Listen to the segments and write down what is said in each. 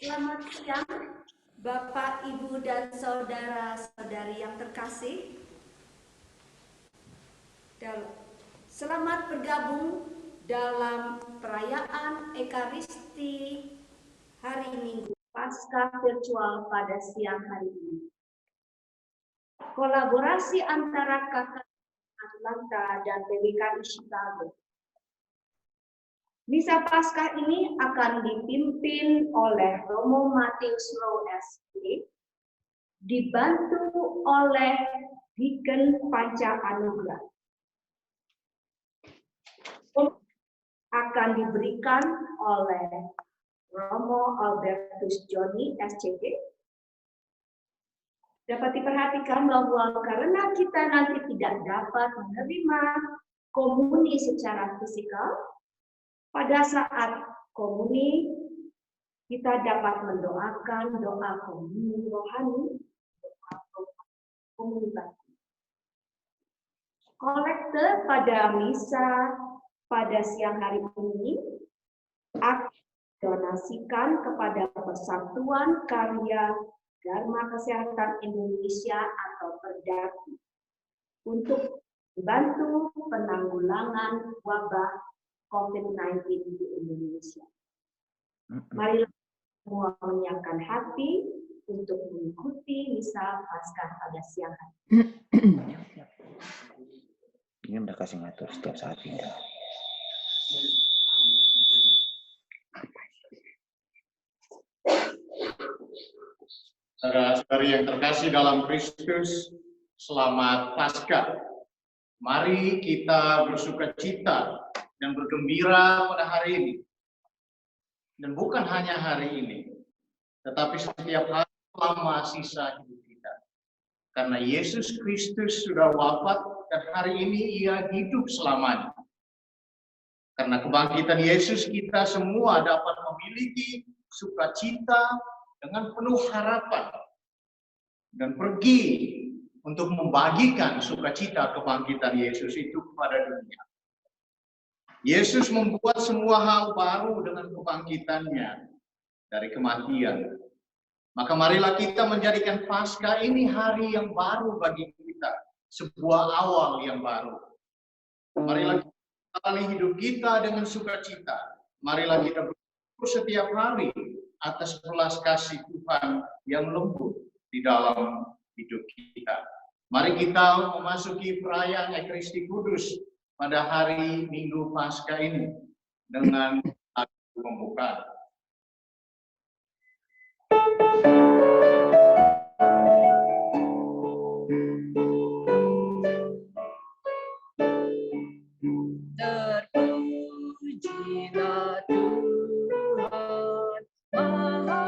Selamat siang, Bapak, Ibu, dan saudara-saudari yang terkasih. Selamat bergabung dalam perayaan Ekaristi hari Minggu Paskah virtual pada siang hari ini. Kolaborasi antara KKR Atlanta dan PWKI Chicago. Misa Paskah ini akan dipimpin oleh Romo Matius Rowe SP, dibantu oleh Deacon Panca Anugrah. Akan diberikan oleh Romo Albertus Joni SCP. Dapat diperhatikan bahwa karena kita nanti tidak dapat menerima komuni secara fisikal, pada saat komuni, kita dapat mendoakan doa komuni rohani, komuni batin. Kolekte pada misa pada siang hari ini akan donasikan kepada Persatuan Karya Dharma Kesehatan Indonesia atau PERDAKI untuk membantu penanggulangan wabah COVID-19 di Indonesia. Mari semua menyiapkan hati untuk mengikuti misa Paskah pada siang hari. Ini udah kasih ngatur setiap saat ini. Saudara-saudari yang terkasih dalam Kristus, selamat Paskah. Mari kita bersukacita dan bergembira pada hari ini. Dan bukan hanya hari ini, tetapi setiap hari selama sisa hidup kita. Karena Yesus Kristus sudah wafat dan hari ini Ia hidup selamanya. Karena kebangkitan Yesus, kita semua dapat memiliki sukacita dengan penuh harapan dan pergi untuk membagikan sukacita kebangkitan Yesus itu kepada dunia. Yesus membuat semua hal baru dengan kebangkitannya dari kematian. Maka marilah kita menjadikan Paskah ini hari yang baru bagi kita, sebuah awal yang baru. Marilah kita jalani hidup kita dengan sukacita. Marilah kita bersyukur setiap hari atas belas kasih Tuhan yang lembut di dalam hidup kita. Mari kita memasuki perayaan Ekaristi Kudus pada hari Minggu Paskah ini dengan lagu pembukaan. Terpujilah Tuhan Maha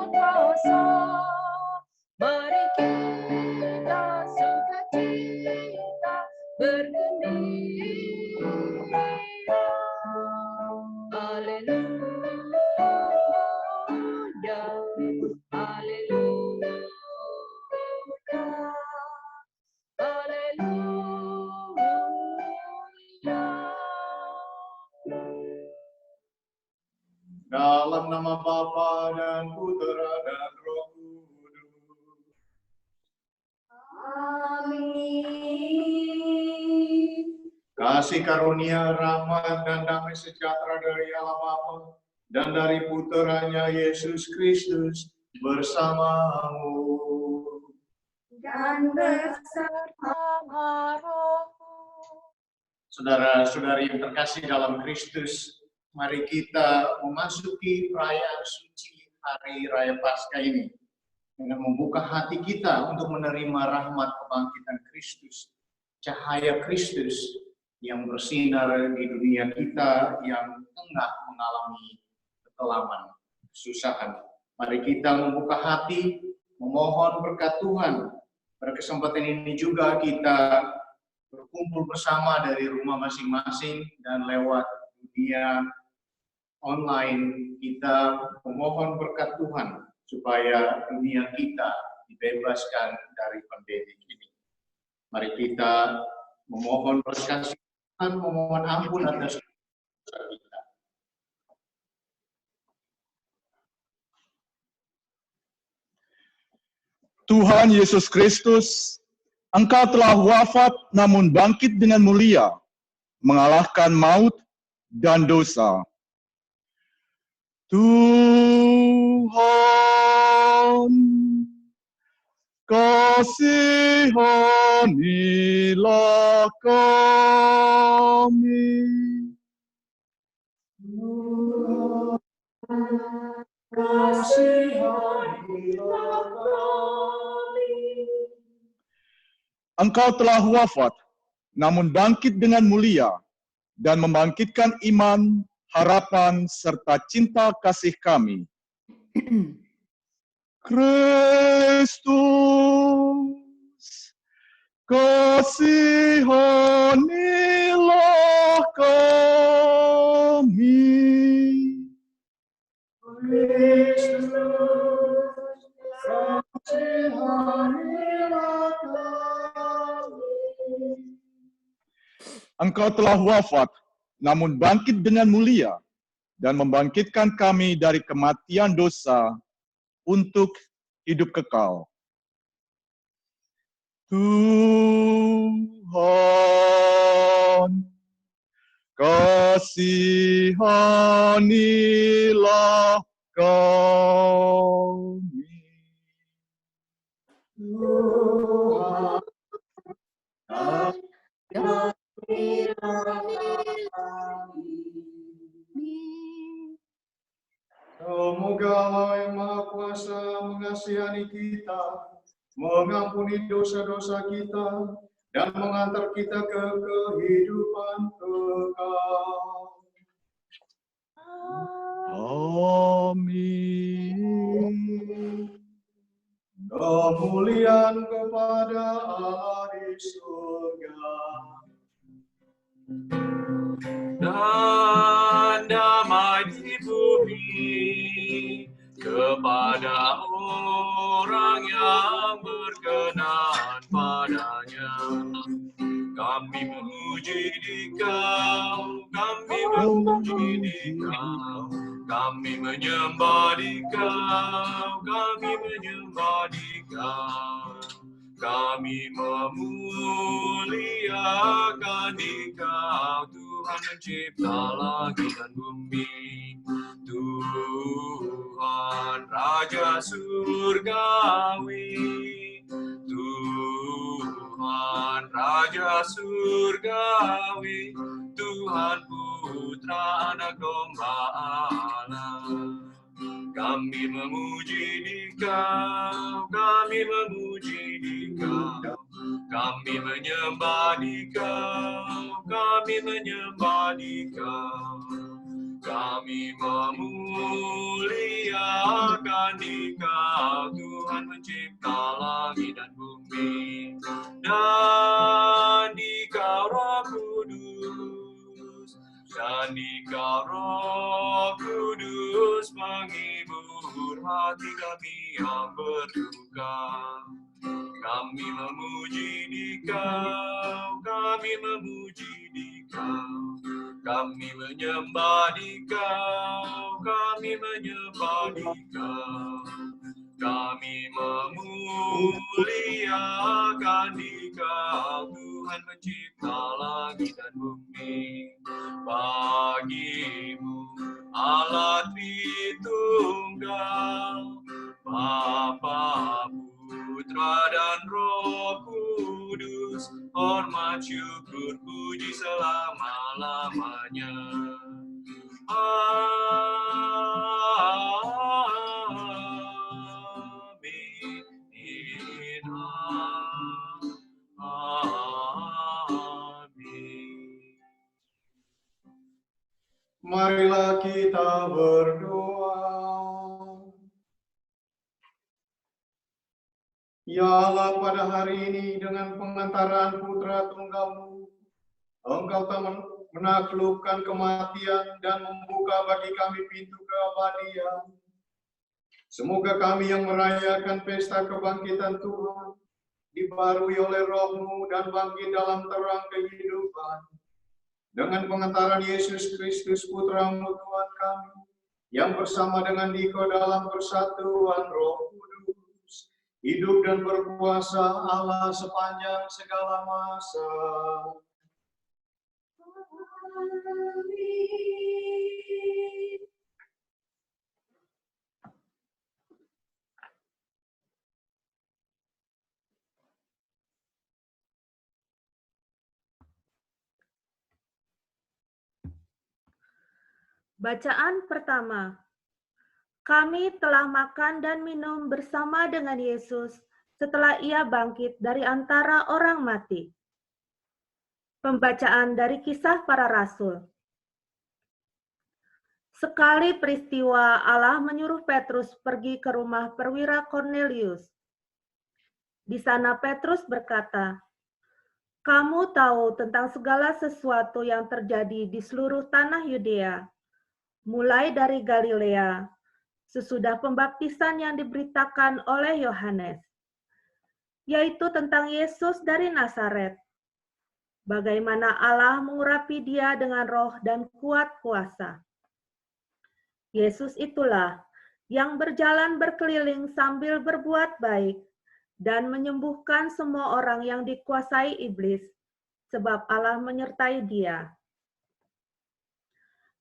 Kuasa, mari kita sukacita bergembira. Haleluya, haleluya, haleluya. Dalam nama Bapa dan Putera dan Roh Kudus. Amin. Kasih karunia, rahmat, dan damai sejahtera dari Allah Bapa dan dari Puteranya Yesus Kristus bersamamu. Dan bersama rohmu. Saudara-saudari yang terkasih dalam Kristus, mari kita memasuki perayaan suci Hari Raya Paskah ini dengan membuka hati kita untuk menerima rahmat kebangkitan Kristus, cahaya Kristus yang bersinar di dunia kita yang tengah mengalami kekelaman, kesusahan. Mari kita membuka hati, memohon berkat Tuhan. Pada kesempatan ini juga kita berkumpul bersama dari rumah masing-masing dan lewat dunia online kita memohon berkat Tuhan supaya dunia kita dibebaskan dari pandemi ini. Mari kita memohon belas Tuhan, memohon ampun atas dosa kita. Tuhan Yesus Kristus, Engkau telah wafat namun bangkit dengan mulia, mengalahkan maut dan dosa. Tuhan, kasihanilah kami. Kasihanilah kami. Engkau telah wafat, namun bangkit dengan mulia, dan membangkitkan iman, harapan, serta cinta kasih kami. Kristus, kasihanilah kami. Engkau telah wafat, namun bangkit dengan mulia, dan membangkitkan kami dari kematian dosa untuk hidup kekal. Tuhan, kasihanilah kami. Semoga Allah yang Maha Kuasa mengasihani kita, mengampuni dosa-dosa kita, dan mengantar kita ke kehidupan kekal. Amin. Kemuliaan kepada Allah di surga. Dan damai di bumi kepada orang yang berkenan padanya. Kami memuji Dikau, kami memuji Dikau, kami menyembah Dikau, kami menyembah Dikau. Kami memuliakan Dikau, Tuhan pencipta langit dan bumi. Tuhan Raja Surgawi, Tuhan Raja surgawi, Tuhan Putra Anak Domba Allah. Kami memuji Dikau, kami memuji Dikau, kami menyembah Dikau, kami menyembah Dikau, kami memuliakan Dikau, Tuhan mencipta langit dan bumi, dan Dikau Roh Kudus, dan Dikau Roh Kudus menghibur hati kami yang berduka. Kami memuji Dikau, kami memuji Dikau, kami menyembah Dikau, kami menyembah Dikau, kami memuliakan Dikau, Tuhan mencipta langit dan bumi. Bagimu Allah Tritunggal, Bapa, Putra dan Roh Kudus, hormat syukur puji selama-lamanya. Amin. Amin. Marilah kita berdoa. Ya Allah, pada hari ini dengan pengantaran Putra Tunggal-Mu, Engkau telah menaklukkan kematian dan membuka bagi kami pintu keabadian. Semoga kami yang merayakan pesta kebangkitan Tuhan dibarui oleh Roh-Mu dan bangkit dalam terang kehidupan. Dengan pengantaran Yesus Kristus Putra-Mu Tuhan kami, yang bersama dengan Dikau dalam persatuan Roh Kudus, hidup dan berkuasa Allah sepanjang segala masa. Amin. Bacaan pertama. Kami telah makan dan minum bersama dengan Yesus setelah Ia bangkit dari antara orang mati. Pembacaan dari Kisah Para Rasul. Sekali peristiwa Allah menyuruh Petrus pergi ke rumah perwira Cornelius. Di sana Petrus berkata, "Kamu tahu tentang segala sesuatu yang terjadi di seluruh tanah Yudea, mulai dari Galilea, sesudah pembaptisan yang diberitakan oleh Yohanes, yaitu tentang Yesus dari Nazaret, bagaimana Allah mengurapi Dia dengan roh dan kuat kuasa. Yesus itulah yang berjalan berkeliling sambil berbuat baik dan menyembuhkan semua orang yang dikuasai iblis, sebab Allah menyertai Dia.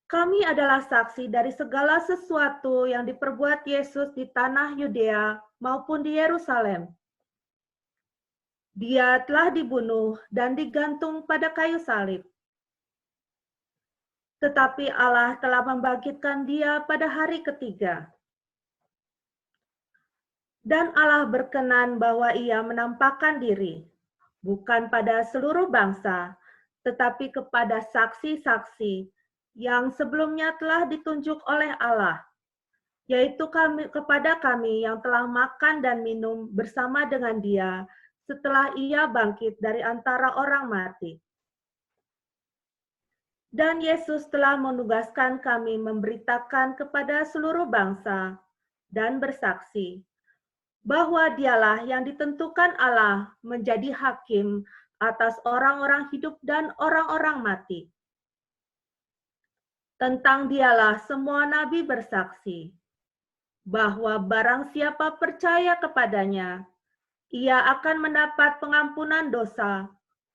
Kami adalah saksi dari segala sesuatu yang diperbuat Yesus di tanah Yudea maupun di Yerusalem. Dia telah dibunuh dan digantung pada kayu salib. Tetapi Allah telah membangkitkan Dia pada hari ketiga. Dan Allah berkenan bahwa Ia menampakkan diri, bukan pada seluruh bangsa, tetapi kepada saksi-saksi yang sebelumnya telah ditunjuk oleh Allah, yaitu kepada kami yang telah makan dan minum bersama dengan Dia setelah Ia bangkit dari antara orang mati. Dan Yesus telah menugaskan kami memberitakan kepada seluruh bangsa dan bersaksi bahwa Dialah yang ditentukan Allah menjadi hakim atas orang-orang hidup dan orang-orang mati. Tentang Dialah semua nabi bersaksi bahwa barang siapa percaya kepadanya, ia akan mendapat pengampunan dosa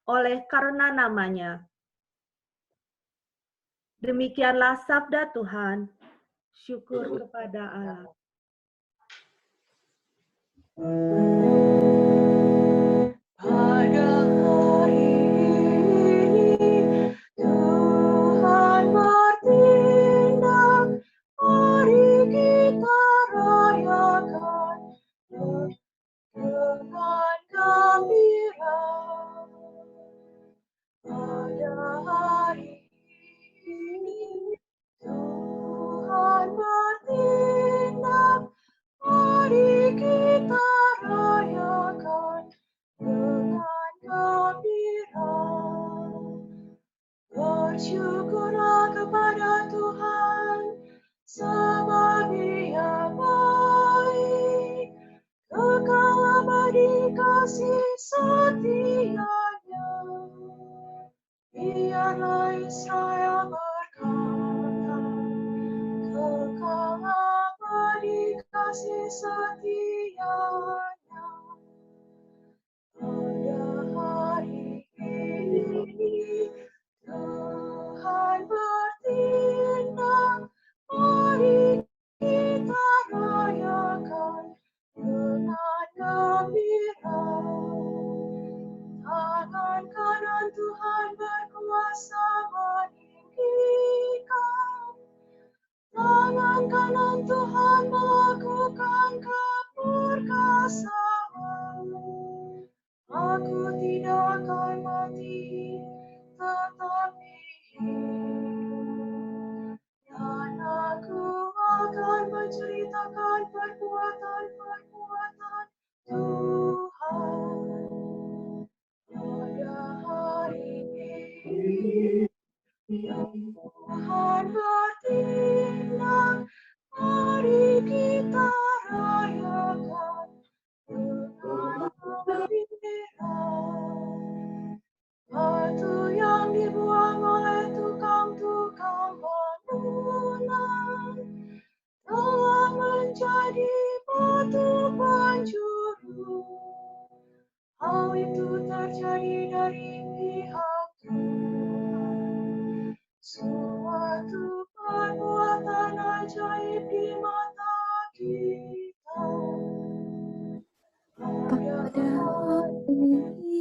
oleh karena nama-Nya. Demikianlah sabda Tuhan. Syukur kepada Allah. Pada hari kasih setianya. Biarlah Israel berkata, kekal abadi kasih setianya. Pada hari ini Tuhan bertindak, mari kita rayakan dengan gembira. Tangan kanan Tuhan berkuasa meninggikan, tangan kanan Tuhan melakukan keperkasaan. Aku tidak akan mati, tetapi hidup. Dan aku akan menceritakan perbuatan-perbuatan Tuhan. Pada hari ini, Tuhan bertindak, mari kita rayakan dengan gembira. Batu yang dibuang oleh tukang-tukang bangunan telah menjadi batu penjuru. Hal itu terjadi dari pihak Tuhan. Suatu perbuatan ajaib di mata kita. Pada hari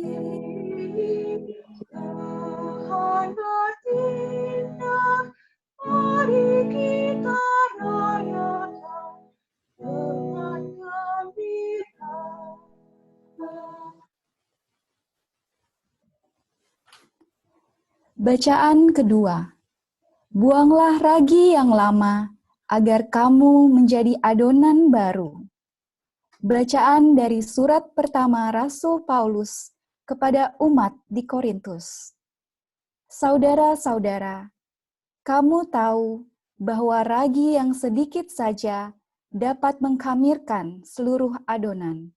ini Tuhan bertindak, mari kita rayakan dengan gembira. Bacaan kedua. Buanglah ragi yang lama, agar kamu menjadi adonan baru. Bacaan dari surat pertama Rasul Paulus kepada umat di Korintus. Saudara-saudara, kamu tahu bahwa ragi yang sedikit saja dapat mengkhamirkan seluruh adonan.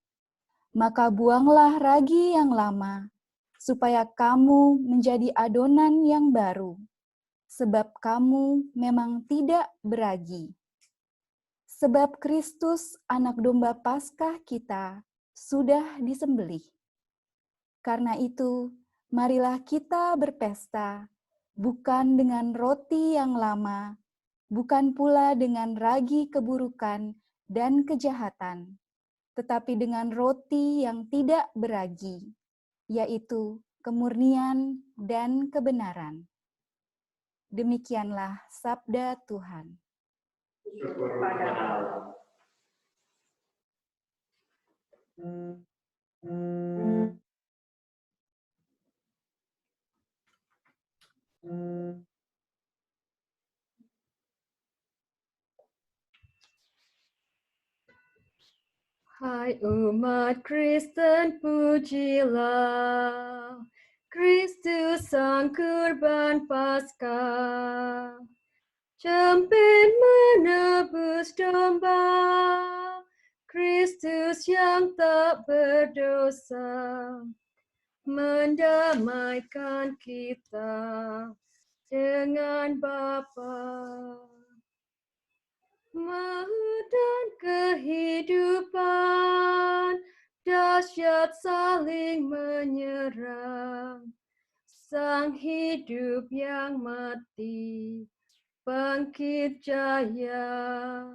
Maka buanglah ragi yang lama, supaya kamu menjadi adonan yang baru, sebab kamu memang tidak beragi. Sebab Kristus, anak domba Paskah kita, sudah disembelih. Karena itu, marilah kita berpesta, bukan dengan roti yang lama, bukan pula dengan ragi keburukan dan kejahatan, tetapi dengan roti yang tidak beragi, yaitu kemurnian dan kebenaran. Demikianlah sabda Tuhan. Syukur pada Allah. Hai umat Kristen, pujilah Kristus Sang Kurban Paskah. Cempin menebus domba, Kristus yang tak berdosa, mendamaikan kita dengan Bapa. Maut dan kehidupan dahsyat saling menyerang. Sang hidup yang mati bangkit jaya.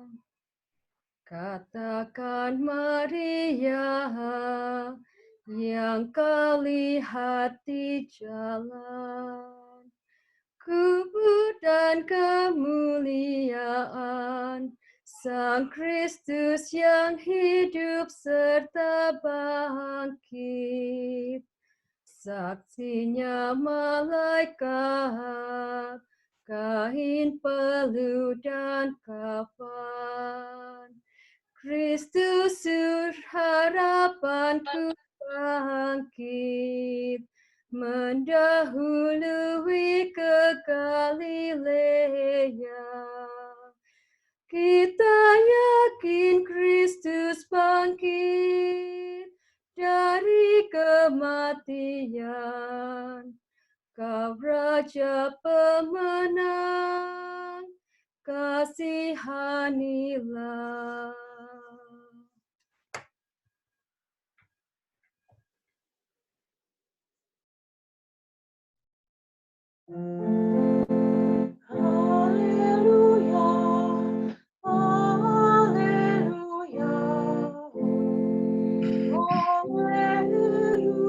Katakan Maria yang kau lihat di jalan. Kubur dan kemuliaan Sang Kristus yang hidup serta bangkit. Saksinya malaikat, kain peluh dan kafan. Kristus harapanku bangkit, mendahului ke Galilea. Kita yakin Kristus bangkit dari kematian, Kau Raja pemenang, kasihanilah. Haleluya, haleluya, haleluya, haleluya,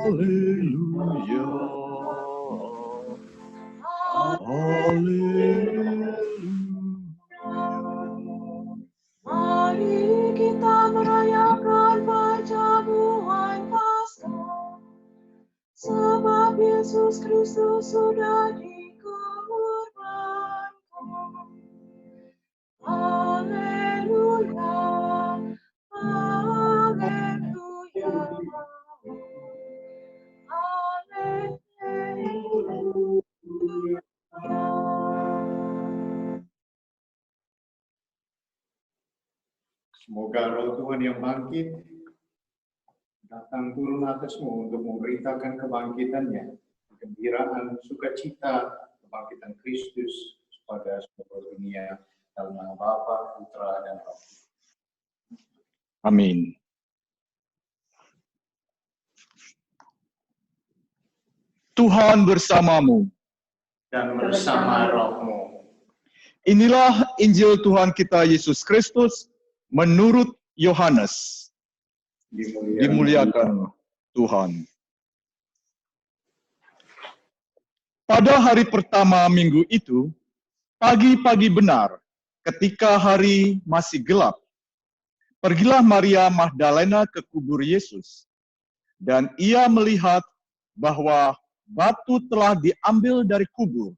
Haleluya. Haleluya. Mari kita merayakan perjamuan Paskah, sebab Yesus Kristus sudah dikorbankan. Haleluya, haleluya, haleluya. Semoga Roh Tuhan yang bangkit datang turun atasmu untuk memberitakan kebangkitannya, kegembiraan, sukacita, kebangkitan Kristus pada seluruh dunia, dalam nama Bapa, Putra, dan Roh. Amin. Tuhan bersamamu. Dan bersama rohmu. Inilah Injil Tuhan kita Yesus Kristus menurut Yohanes. Dimuliakan Tuhan. Pada hari pertama minggu itu, pagi-pagi benar, ketika hari masih gelap, pergilah Maria Magdalena ke kubur Yesus, dan ia melihat bahwa batu telah diambil dari kubur.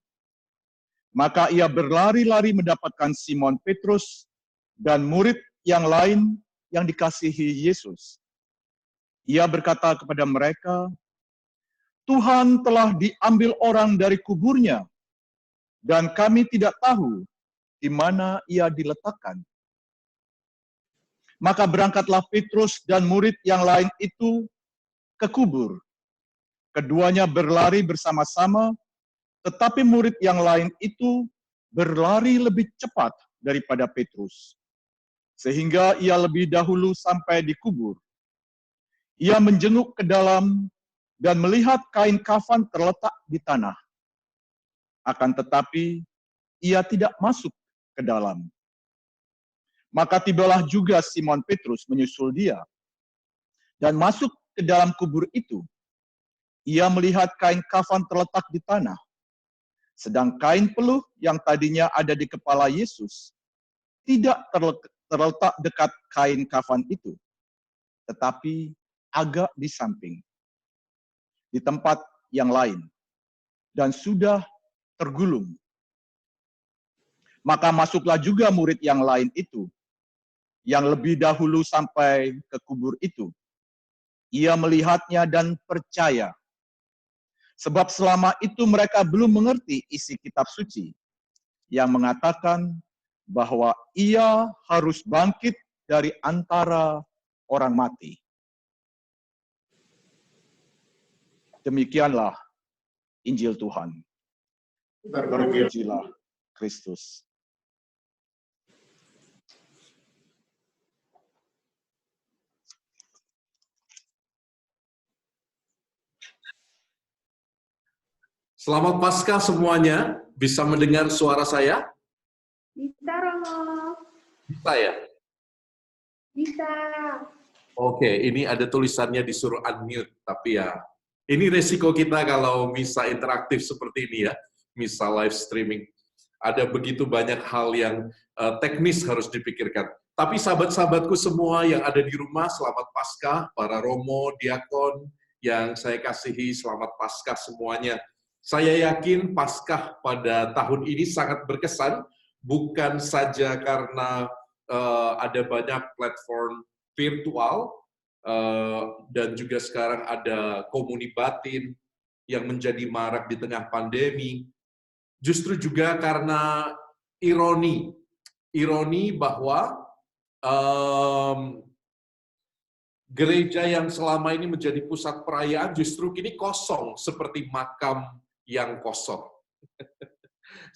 Maka ia berlari-lari mendapatkan Simon Petrus dan murid yang lain yang dikasihi Yesus. Ia berkata kepada mereka, Tuhan telah diambil orang dari kuburnya, dan kami tidak tahu di mana ia diletakkan. Maka berangkatlah Petrus dan murid yang lain itu ke kubur. Keduanya berlari bersama-sama, tetapi murid yang lain itu berlari lebih cepat daripada Petrus, sehingga ia lebih dahulu sampai di kubur. Ia menjenguk ke dalam dan melihat kain kafan terletak di tanah. Akan tetapi, ia tidak masuk ke dalam. Maka tibalah juga Simon Petrus menyusul dia, dan masuk ke dalam kubur itu. Ia melihat kain kafan terletak di tanah, sedang kain peluh yang tadinya ada di kepala Yesus tidak terletak dekat kain kafan itu, tetapi agak di samping, di tempat yang lain, dan sudah tergulung. Maka masuklah juga murid yang lain itu, yang lebih dahulu sampai ke kubur itu. Ia melihatnya dan percaya, sebab selama itu mereka belum mengerti isi kitab suci, yang mengatakan bahwa ia harus bangkit dari antara orang mati. Demikianlah Injil Tuhan. Terpujilah Kristus. Selamat Paskah semuanya. Bisa mendengar suara saya? Bisa, Romo. Bisa ya? Bisa. Oke, ini ada tulisannya disuruh unmute, tapi ya, ini resiko kita kalau misa interaktif seperti ini ya, misa live streaming. Ada begitu banyak hal yang teknis harus dipikirkan. Tapi sahabat-sahabatku semua yang ada di rumah, selamat Paskah, para romo, diakon, yang saya kasihi, selamat Paskah semuanya. Saya yakin Paskah pada tahun ini sangat berkesan, bukan saja karena ada banyak platform virtual, dan juga sekarang ada komuni batin yang menjadi marak di tengah pandemi. Justru juga karena ironi bahwa gereja yang selama ini menjadi pusat perayaan justru kini kosong seperti makam yang kosong.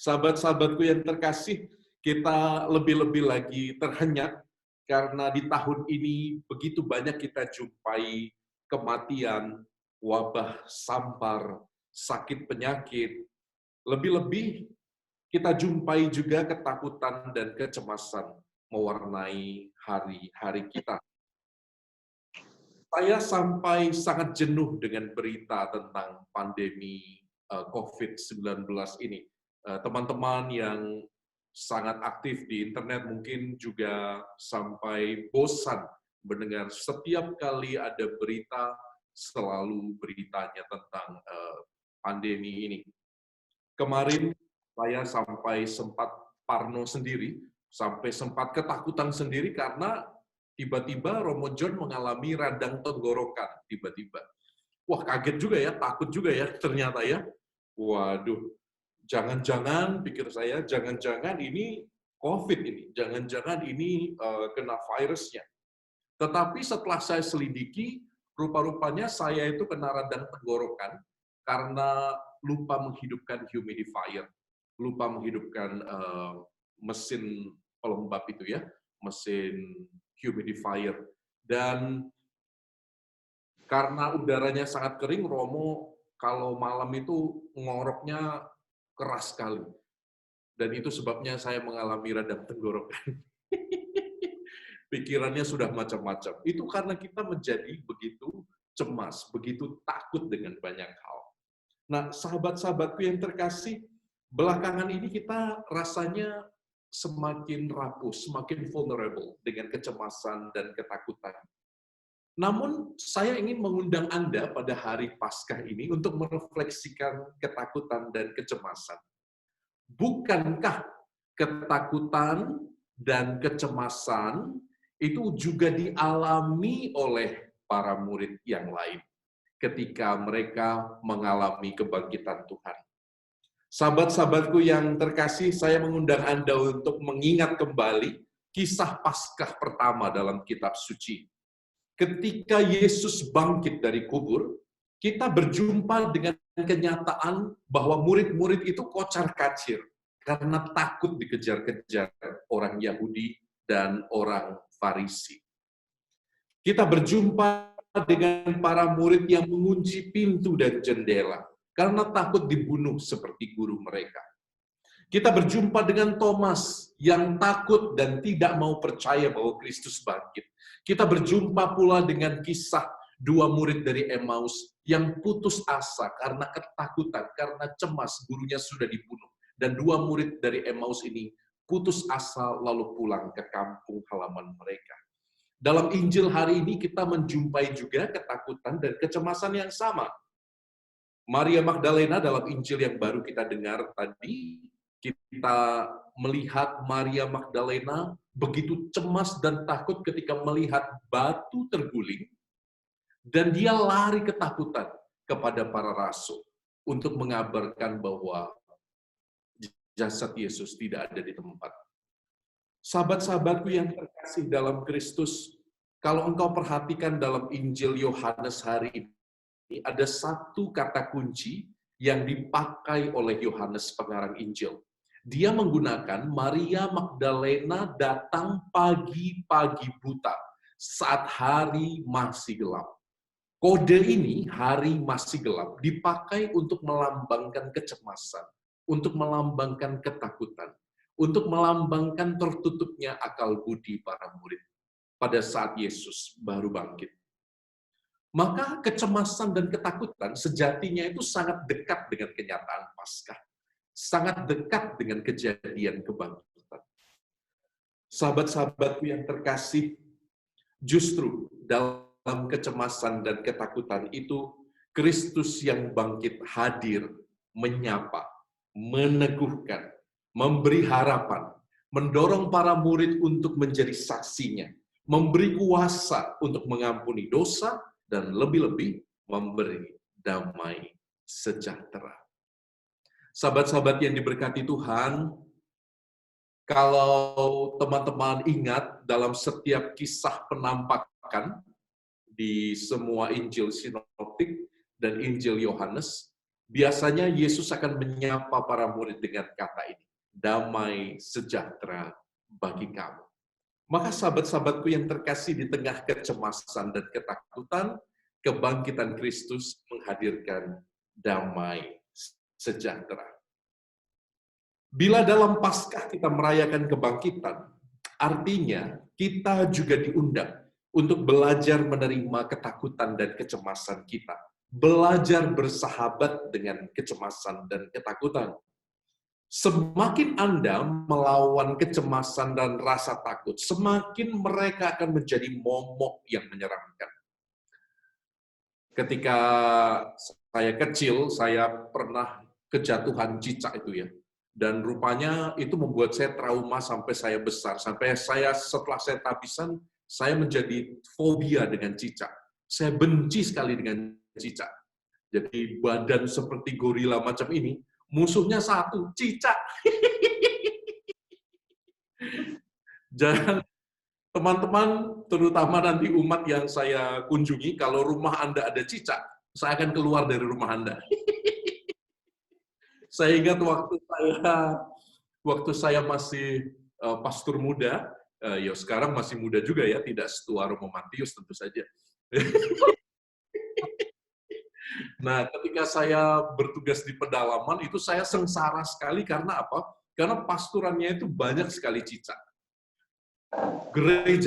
Sahabat-sahabatku yang terkasih, kita lebih-lebih lagi terhenyak karena di tahun ini begitu banyak kita jumpai kematian, wabah, sampar, sakit penyakit. Lebih-lebih kita jumpai juga ketakutan dan kecemasan mewarnai hari-hari kita. Saya sampai sangat jenuh dengan berita tentang pandemi COVID-19 ini. Teman-teman yang sangat aktif di internet mungkin juga sampai bosan mendengar setiap kali ada berita, selalu beritanya tentang pandemi ini. Kemarin saya sampai sempat parno sendiri, sampai sempat ketakutan sendiri karena tiba-tiba Romo John mengalami radang tenggorokan tiba-tiba. Wah, kaget juga ya, takut juga ya ternyata ya. Waduh, jangan-jangan pikir saya, jangan-jangan ini COVID ini, jangan-jangan ini kena virusnya. Tetapi setelah saya selidiki, rupa-rupanya saya itu kena radang tenggorokan karena lupa menghidupkan humidifier, lupa menghidupkan mesin pelembab itu ya, mesin humidifier. Dan karena udaranya sangat kering, Romo kalau malam itu ngoroknya keras sekali. Dan itu sebabnya saya mengalami radang tenggorokan. Pikirannya sudah macam-macam. Itu karena kita menjadi begitu cemas, begitu takut dengan banyak hal. Nah, sahabat-sahabatku yang terkasih, belakangan ini kita rasanya semakin rapuh, semakin vulnerable dengan kecemasan dan ketakutan. Namun, saya ingin mengundang Anda pada hari Paskah ini untuk merefleksikan ketakutan dan kecemasan. Bukankah ketakutan dan kecemasan itu juga dialami oleh para murid yang lain ketika mereka mengalami kebangkitan Tuhan? Sahabat-sahabatku yang terkasih, saya mengundang Anda untuk mengingat kembali kisah Paskah pertama dalam kitab suci. Ketika Yesus bangkit dari kubur, kita berjumpa dengan kenyataan bahwa murid-murid itu kocar-kacir karena takut dikejar-kejar orang Yahudi dan orang Farisi. Kita berjumpa dengan para murid yang mengunci pintu dan jendela karena takut dibunuh seperti guru mereka. Kita berjumpa dengan Thomas yang takut dan tidak mau percaya bahwa Kristus bangkit. Kita berjumpa pula dengan kisah dua murid dari Emmaus yang putus asa karena ketakutan, karena cemas gurunya sudah dibunuh. Dan dua murid dari Emmaus ini putus asa lalu pulang ke kampung halaman mereka. Dalam Injil hari ini kita menjumpai juga ketakutan dan kecemasan yang sama. Maria Magdalena dalam Injil yang baru kita dengar tadi, kita melihat Maria Magdalena begitu cemas dan takut ketika melihat batu terguling, dan dia lari ketakutan kepada para rasul untuk mengabarkan bahwa jasad Yesus tidak ada di tempat. Sahabat-sahabatku yang terkasih dalam Kristus, kalau engkau perhatikan dalam Injil Yohanes hari ini, ada satu kata kunci yang dipakai oleh Yohanes pengarang Injil. Dia menggunakan Maria Magdalena datang pagi-pagi buta saat hari masih gelap. Kode ini, hari masih gelap, dipakai untuk melambangkan kecemasan, untuk melambangkan ketakutan, untuk melambangkan tertutupnya akal budi para murid pada saat Yesus baru bangkit. Maka kecemasan dan ketakutan sejatinya itu sangat dekat dengan kenyataan Paskah. Sangat dekat dengan kejadian kebangkitan. Sahabat-sahabatku yang terkasih, justru dalam kecemasan dan ketakutan itu, Kristus yang bangkit hadir, menyapa, meneguhkan, memberi harapan, mendorong para murid untuk menjadi saksinya, memberi kuasa untuk mengampuni dosa, dan lebih-lebih memberi damai sejahtera. Sahabat-sahabat yang diberkati Tuhan, Kalau teman-teman ingat, dalam setiap kisah penampakan di semua Injil Sinoptik dan Injil Yohanes, biasanya Yesus akan menyapa para murid dengan kata ini, damai sejahtera bagi kamu. Maka sahabat-sahabatku yang terkasih, di tengah kecemasan dan ketakutan, kebangkitan Kristus menghadirkan damai sejahtera. Bila dalam Paskah kita merayakan kebangkitan, artinya kita juga diundang untuk belajar menerima ketakutan dan kecemasan kita. Belajar bersahabat dengan kecemasan dan ketakutan. Semakin Anda melawan kecemasan dan rasa takut, semakin mereka akan menjadi momok yang menyeramkan. Ketika saya kecil, saya pernah kejatuhan cicak itu ya. Dan rupanya itu membuat saya trauma sampai saya besar. Sampai setelah saya tabisan, saya menjadi fobia dengan cicak. Saya benci sekali dengan cicak. Jadi badan seperti gorila macam ini, musuhnya satu, cicak. Jangan, teman-teman, terutama nanti umat yang saya kunjungi, kalau rumah Anda ada cicak, saya akan keluar dari rumah Anda. Saya ingat waktu saya masih pastor muda, ya sekarang masih muda juga ya, tidak setua Romo Matius tentu saja. Nah, ketika saya bertugas di pedalaman, itu saya sengsara sekali karena apa? Karena pastorannya itu banyak sekali cicak. Gereja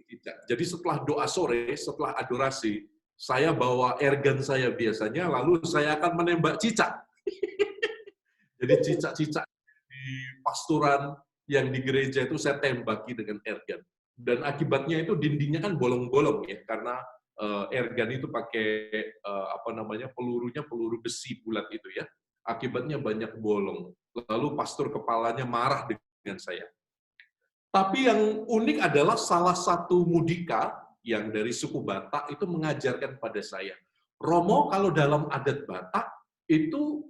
cicak. Jadi setelah doa sore, setelah adorasi, saya bawa airgun saya biasanya, lalu saya akan menembak cicak. Jadi cicak-cicak di pastoran yang di gereja itu saya tembaki dengan airgun. Dan akibatnya itu dindingnya kan bolong-bolong ya, karena airgun itu pakai pelurunya peluru besi bulat itu ya. Akibatnya banyak bolong. Lalu pastor kepalanya marah dengan saya. Tapi yang unik adalah salah satu mudika yang dari suku Batak itu mengajarkan pada saya, Romo, kalau dalam adat Batak itu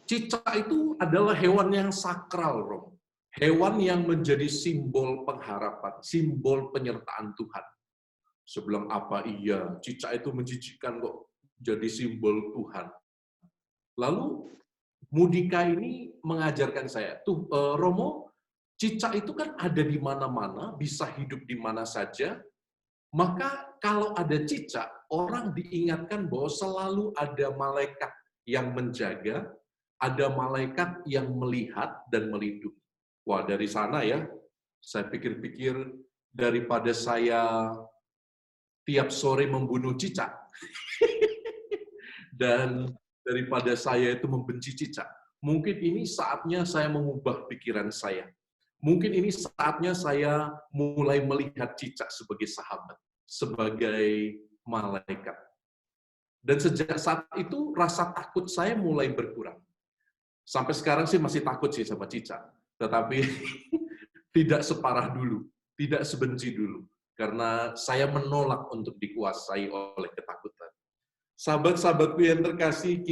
cicak itu adalah hewan yang sakral, Romo. Hewan yang menjadi simbol pengharapan, simbol penyertaan Tuhan. Sebelum apa iya, cicak itu menjijikkan kok jadi simbol Tuhan. Lalu mudika ini mengajarkan saya, Romo, cicak itu kan ada di mana-mana, bisa hidup di mana saja. Maka kalau ada cicak, orang diingatkan bahwa selalu ada malaikat yang menjaga, ada malaikat yang melihat dan melindungi. Wah, dari sana ya, saya pikir-pikir daripada saya tiap sore membunuh cicak, dan daripada saya itu membenci cicak, mungkin ini saatnya saya mengubah pikiran saya. Mungkin ini saatnya saya mulai melihat cicak sebagai sahabat, sebagai malaikat. Dan sejak saat itu, rasa takut saya mulai berkurang. Sampai sekarang sih masih takut sih sama cicak, tetapi tidak separah dulu, tidak sebenci dulu. Karena saya menolak untuk dikuasai oleh ketakutan. Sahabat-sahabatku yang terkasih,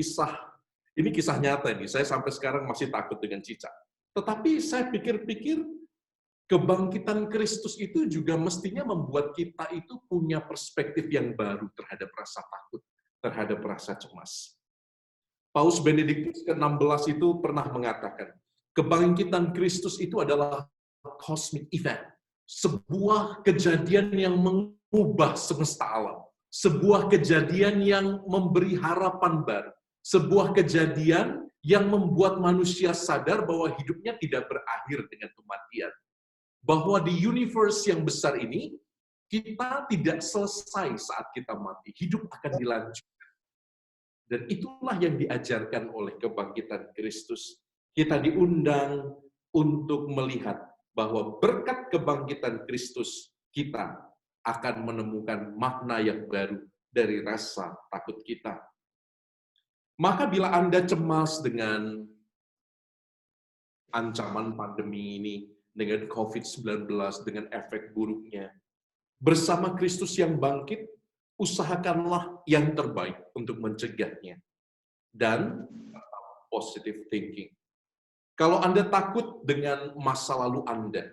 ini kisah nyata ini. Saya sampai sekarang masih takut dengan cicak. Tetapi saya pikir-pikir, kebangkitan Kristus itu juga mestinya membuat kita itu punya perspektif yang baru terhadap rasa takut, terhadap rasa cemas. Paus Benediktus ke-16 itu pernah mengatakan, kebangkitan Kristus itu adalah cosmic event. Sebuah kejadian yang mengubah semesta alam. Sebuah kejadian yang memberi harapan baru. Sebuah kejadian yang membuat manusia sadar bahwa hidupnya tidak berakhir dengan kematian. Bahwa di universe yang besar ini, kita tidak selesai saat kita mati. Hidup akan dilanjutkan. Dan itulah yang diajarkan oleh kebangkitan Kristus. Kita diundang untuk melihat bahwa berkat kebangkitan Kristus, kita akan menemukan makna yang baru dari rasa takut kita. Maka bila Anda cemas dengan ancaman pandemi ini, dengan COVID-19, dengan efek buruknya, bersama Kristus yang bangkit, usahakanlah yang terbaik untuk mencegahnya. Dan positive thinking. Kalau Anda takut dengan masa lalu Anda,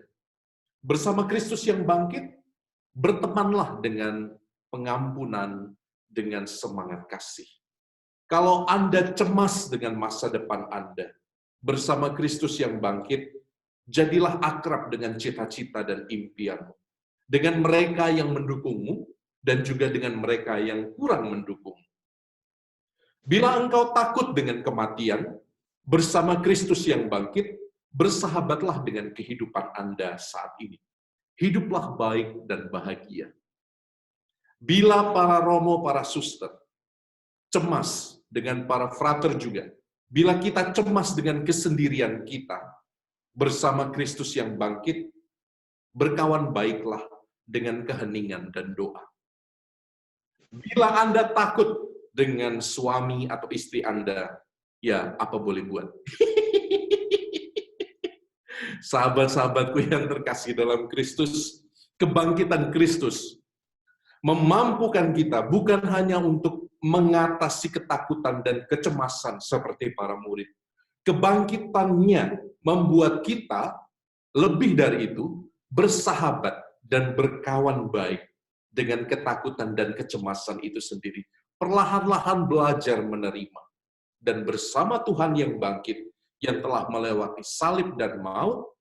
bersama Kristus yang bangkit, bertemanlah dengan pengampunan, dengan semangat kasih. Kalau Anda cemas dengan masa depan Anda, bersama Kristus yang bangkit, jadilah akrab dengan cita-cita dan impianmu. Dengan mereka yang mendukungmu, dan juga dengan mereka yang kurang mendukung. Bila engkau takut dengan kematian, bersama Kristus yang bangkit, bersahabatlah dengan kehidupan Anda saat ini. Hiduplah baik dan bahagia. Bila para romo, para suster, cemas dengan para frater juga, bila kita cemas dengan kesendirian kita, bersama Kristus yang bangkit, berkawan baiklah dengan keheningan dan doa. Bila Anda takut dengan suami atau istri Anda, ya apa boleh buat. Sahabat-sahabatku yang terkasih dalam Kristus, kebangkitan Kristus memampukan kita bukan hanya untuk mengatasi ketakutan dan kecemasan seperti para murid. Kebangkitannya membuat kita, lebih dari itu, bersahabat dan berkawan baik dengan ketakutan dan kecemasan itu sendiri. Perlahan-lahan belajar menerima. Dan bersama Tuhan yang bangkit, yang telah melewati salib dan maut,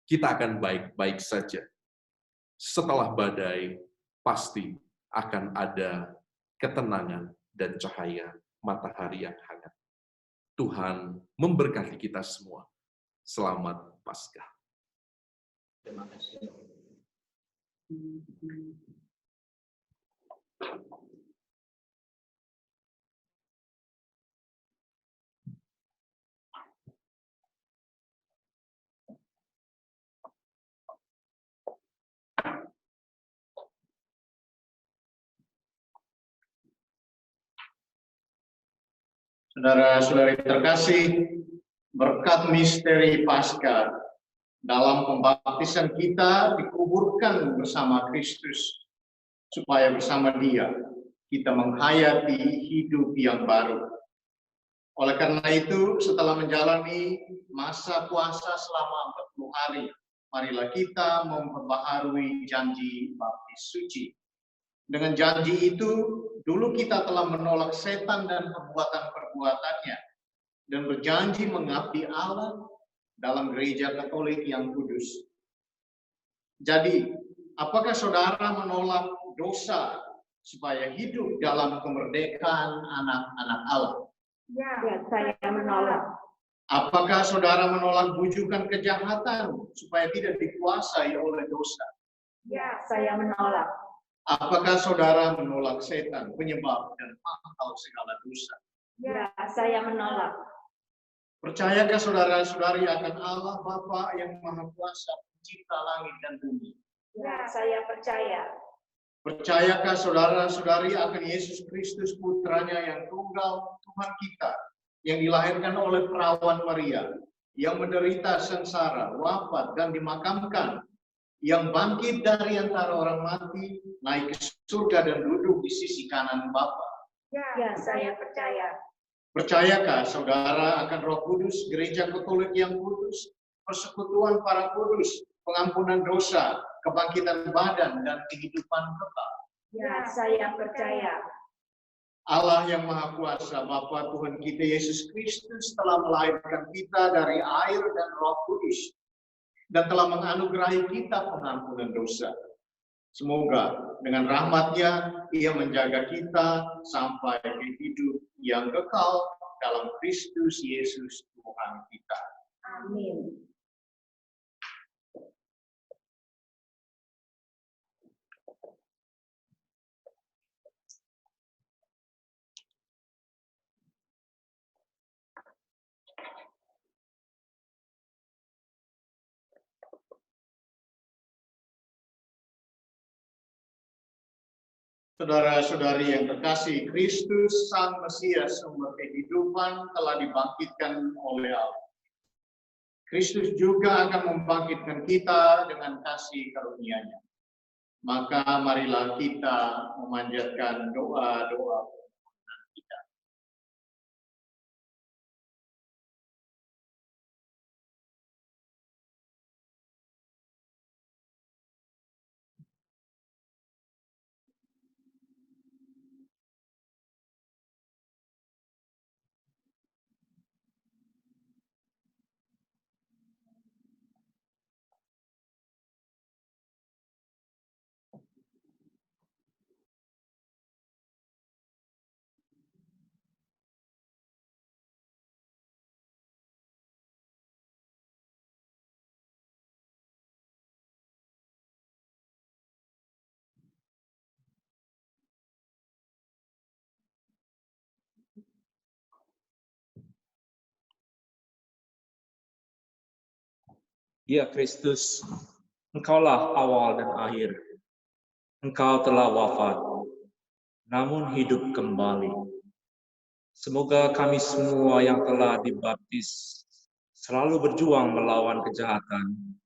kita akan baik-baik saja. Setelah badai, pasti akan ada ketenangan dan cahaya matahari yang hangat. Tuhan memberkati kita semua. Selamat Paskah. Terima kasih. Saudara-saudari terkasih, berkat misteri Paskah, dalam pembaptisan kita dikuburkan bersama Kristus, supaya bersama Dia kita menghayati hidup yang baru. Oleh karena itu, setelah menjalani masa puasa selama 40 hari, marilah kita memperbaharui janji baptis suci. Dengan janji itu, dulu kita telah menolak setan dan perbuatan-perbuatannya, dan berjanji mengabdi Allah dalam gereja Katolik yang kudus. Jadi, apakah saudara menolak dosa supaya hidup dalam kemerdekaan anak-anak Allah? Ya, saya menolak. Apakah saudara menolak bujukan kejahatan supaya tidak dikuasai oleh dosa? Ya, saya menolak. Apakah saudara menolak setan, penyebab dan pangkal segala dosa? Ya, saya menolak. Percayakah saudara-saudari akan Allah Bapa yang Maha Kuasa, pencipta langit dan bumi? Ya, saya percaya. Percayakah saudara-saudari akan Yesus Kristus, putranya yang tunggal, Tuhan kita, yang dilahirkan oleh perawan Maria, yang menderita sengsara, wafat, dan dimakamkan, yang bangkit dari antara orang mati, naik ke surga dan duduk di sisi kanan Bapa? Ya, saya percaya. Percayakah saudara akan Roh Kudus, gereja Katolik yang kudus, persekutuan para kudus, pengampunan dosa, kebangkitan badan, dan kehidupan kekal? Ya, saya percaya. Allah yang Maha Kuasa, Bapa Tuhan kita Yesus Kristus telah melahirkan kita dari air dan Roh Kudus, dan telah menganugerahi kita pengampunan dosa. Semoga dengan rahmat-Nya Ia menjaga kita sampai ke hidup yang kekal dalam Kristus Yesus Tuhan kita. Amin. Saudara-saudari yang terkasih, Kristus Sang Mesias sumber kehidupan telah dibangkitkan oleh Allah. Kristus juga akan membangkitkan kita dengan kasih karunia-Nya. Maka marilah kita memanjatkan doa-doa Ya Kristus, Engkaulah awal dan akhir. Engkau telah wafat, namun hidup kembali. Semoga kami semua yang telah dibaptis selalu berjuang melawan kejahatan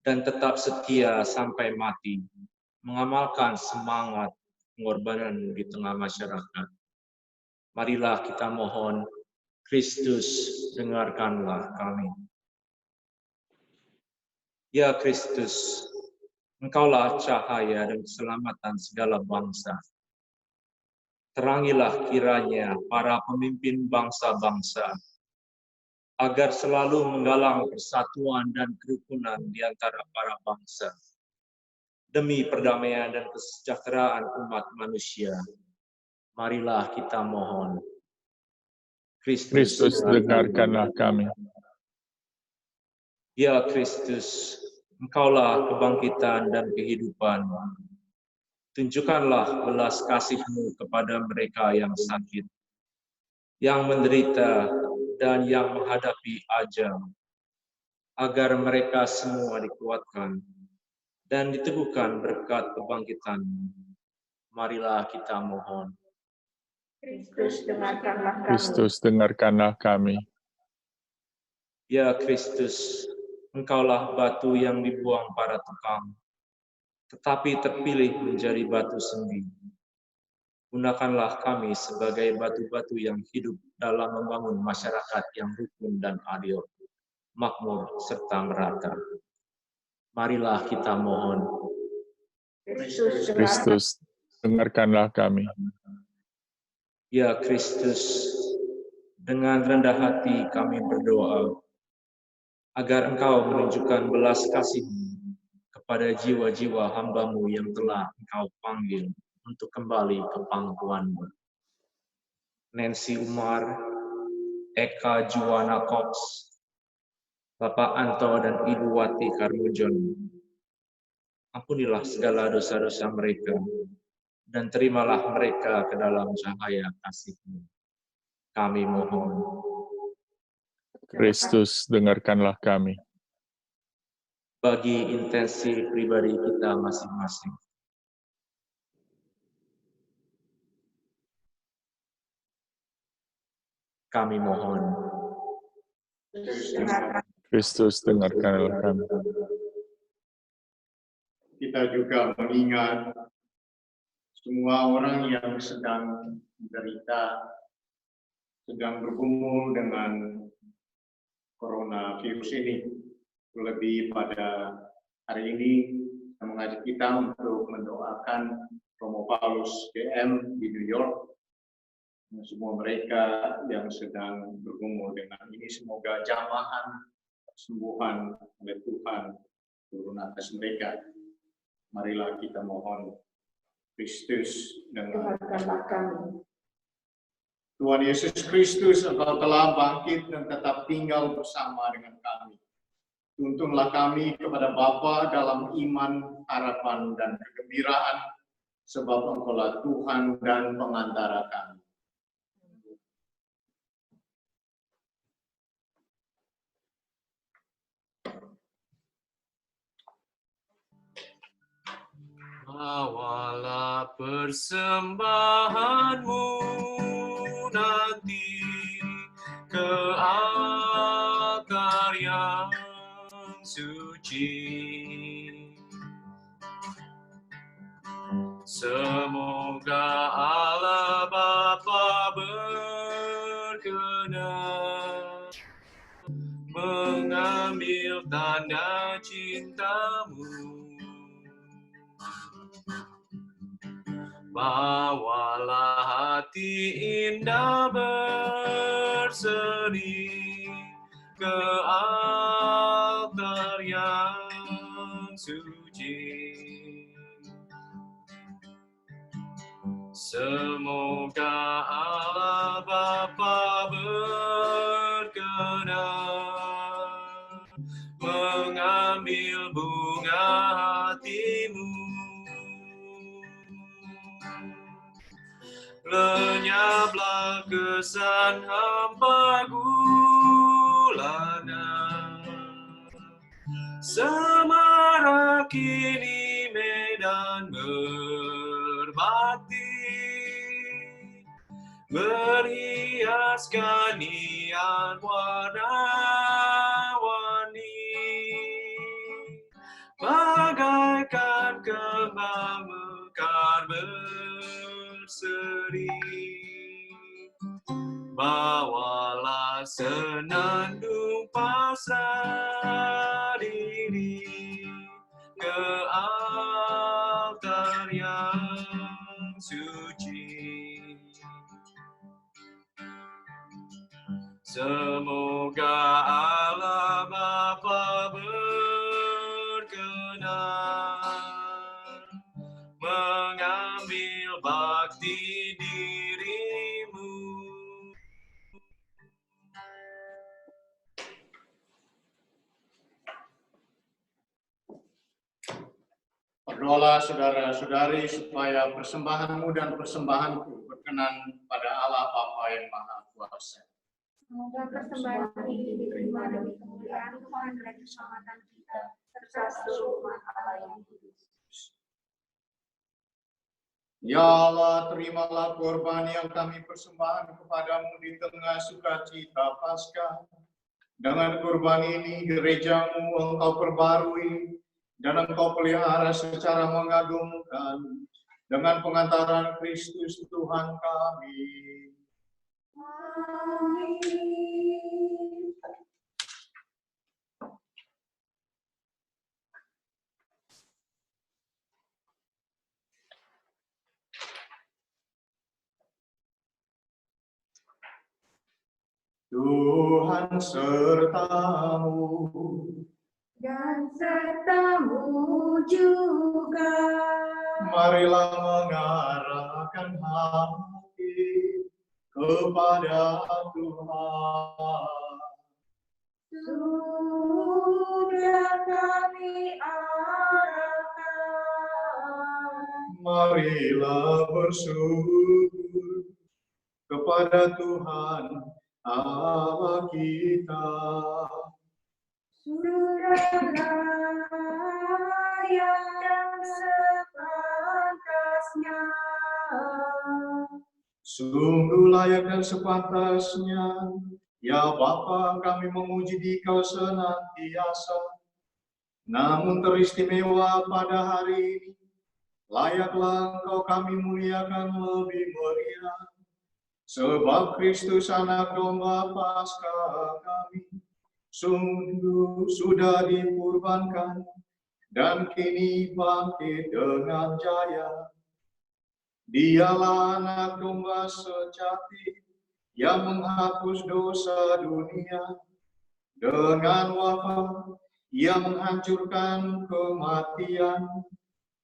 dan tetap setia sampai mati, mengamalkan semangat pengorbanan di tengah masyarakat. Marilah kita mohon, Kristus, dengarkanlah kami. Ya Kristus, Engkaulah cahaya dan keselamatan segala bangsa. Terangilah kiranya para pemimpin bangsa-bangsa, agar selalu menggalang persatuan dan kerukunan di antara para bangsa, demi perdamaian dan kesejahteraan umat manusia. Marilah kita mohon. Kristus, dengarkanlah kami. Ya Kristus, Engkaulah kebangkitan dan kehidupan. Tunjukkanlah belas kasih-Mu kepada mereka yang sakit, yang menderita, dan yang menghadapi ajal, agar mereka semua dikuatkan dan diteguhkan berkat kebangkitan. Marilah kita mohon. Kristus, dengarkanlah kami. Kristus, dengarkanlah kami. Ya Kristus, Engkaulah batu yang dibuang para tukang, tetapi terpilih menjadi batu sendi. Gunakanlah kami sebagai batu-batu yang hidup dalam membangun masyarakat yang rukun dan adil, makmur serta merata. Marilah kita mohon. Kristus, dengarkanlah kami. Ya Kristus, dengan rendah hati kami berdoa, agar Engkau menunjukkan belas kasih-Mu kepada jiwa-jiwa hamba-Mu yang telah Engkau panggil untuk kembali ke pangkuan-Mu. Nancy Umar, Eka Juwana Cox, Bapak Anto dan Ibu Wati Karmojon. Ampunilah segala dosa-dosa mereka, dan terimalah mereka ke dalam cahaya kasih-Mu. Kami mohon. Kristus, dengarkanlah kami. Bagi intensi pribadi kita masing-masing. Kami mohon. Kristus, dengarkanlah kami. Kita juga mengingat semua orang yang sedang menderita, sedang bergumul dengan coronavirus ini. Lebih pada hari ini, saya mengajak kita untuk mendoakan Romo Paulus PM di New York, dan semua mereka yang sedang bergumul dengan ini, semoga jamahan kesembuhan oleh Tuhan turun atas mereka. Marilah kita mohon. Kristus dengarkanlah kami. Tuhan Yesus Kristus, Engkau telah bangkit dan tetap tinggal bersama dengan kami. Tuntunlah kami kepada Bapa dalam iman, harapan, dan kegembiraan, sebab Engkaulah Tuhan dan pengantara kami. Bawalah persembahanmu nanti ke altar yang suci. Semoga Allah Bapa berkenan mengambil tanda cintamu. Bawalah hati indah berseri ke altar yang suci. Semoga Allah Bapa berkenan mengambil bunga hatimu. Lenyaplah kesan hampa gulana, semarak ini medan berbakti, berhiaskan niat warna-warni, bagaikan kembang mekar berseri. Bawalah senandung pasrah diri ke altar yang suci. Semoga Allah Bapa berkenan mengambil bakti dirimu. Berdoalah saudara-saudari supaya persembahanmu dan persembahanku berkenan pada Allah Bapa yang Maha Kuasa. Semoga persembahan ini diterima demi kemuliaan Tuhan dan keselamatan kita, serta seluruh umat Allah yang kudus. Ya Allah, terimalah korban yang kami persembahkan kepadamu di tengah sukacita Paskah. Dengan korban ini, gerejamu engkau perbarui dan engkau pelihara secara mengagumkan dengan pengantaran Kristus Tuhan kami. Amin. Tuhan sertamu Dan sertamu juga. Marilah mengarahkan hati kepada Tuhan. Sudah kami arahkan. Marilah bersyukur kepada Tuhan Allah kita. Sudah layak dan sepantasnya. Sungguh layak dan sepantasnya, ya Bapa, kami memuji Dikau senantiasa. Namun teristimewa pada hari ini, layaklah Engkau kami muliakan lebih meriah. Sebab Kristus anak domba Paskah kami sungguh sudah dikurbankan dan kini bangkit dengan jaya. Dialah anak domba sejati yang menghapus dosa dunia. Dengan wafat ia menghancurkan kematian.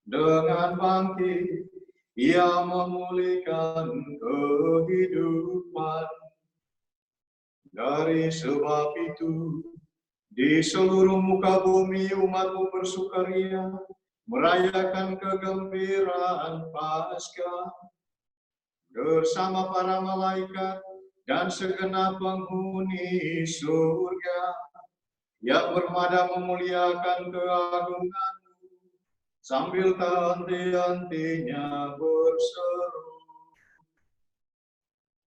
Dengan bangkit ia memulihkan kehidupan. Dari sebab itu, di seluruh muka bumi umatmu bersukaria, merayakan kegembiraan Paskah. Bersama para malaikat dan segenap penghuni surga, yang bermada memuliakan keagungan-Mu, sambil tak henti-hentinya berseru,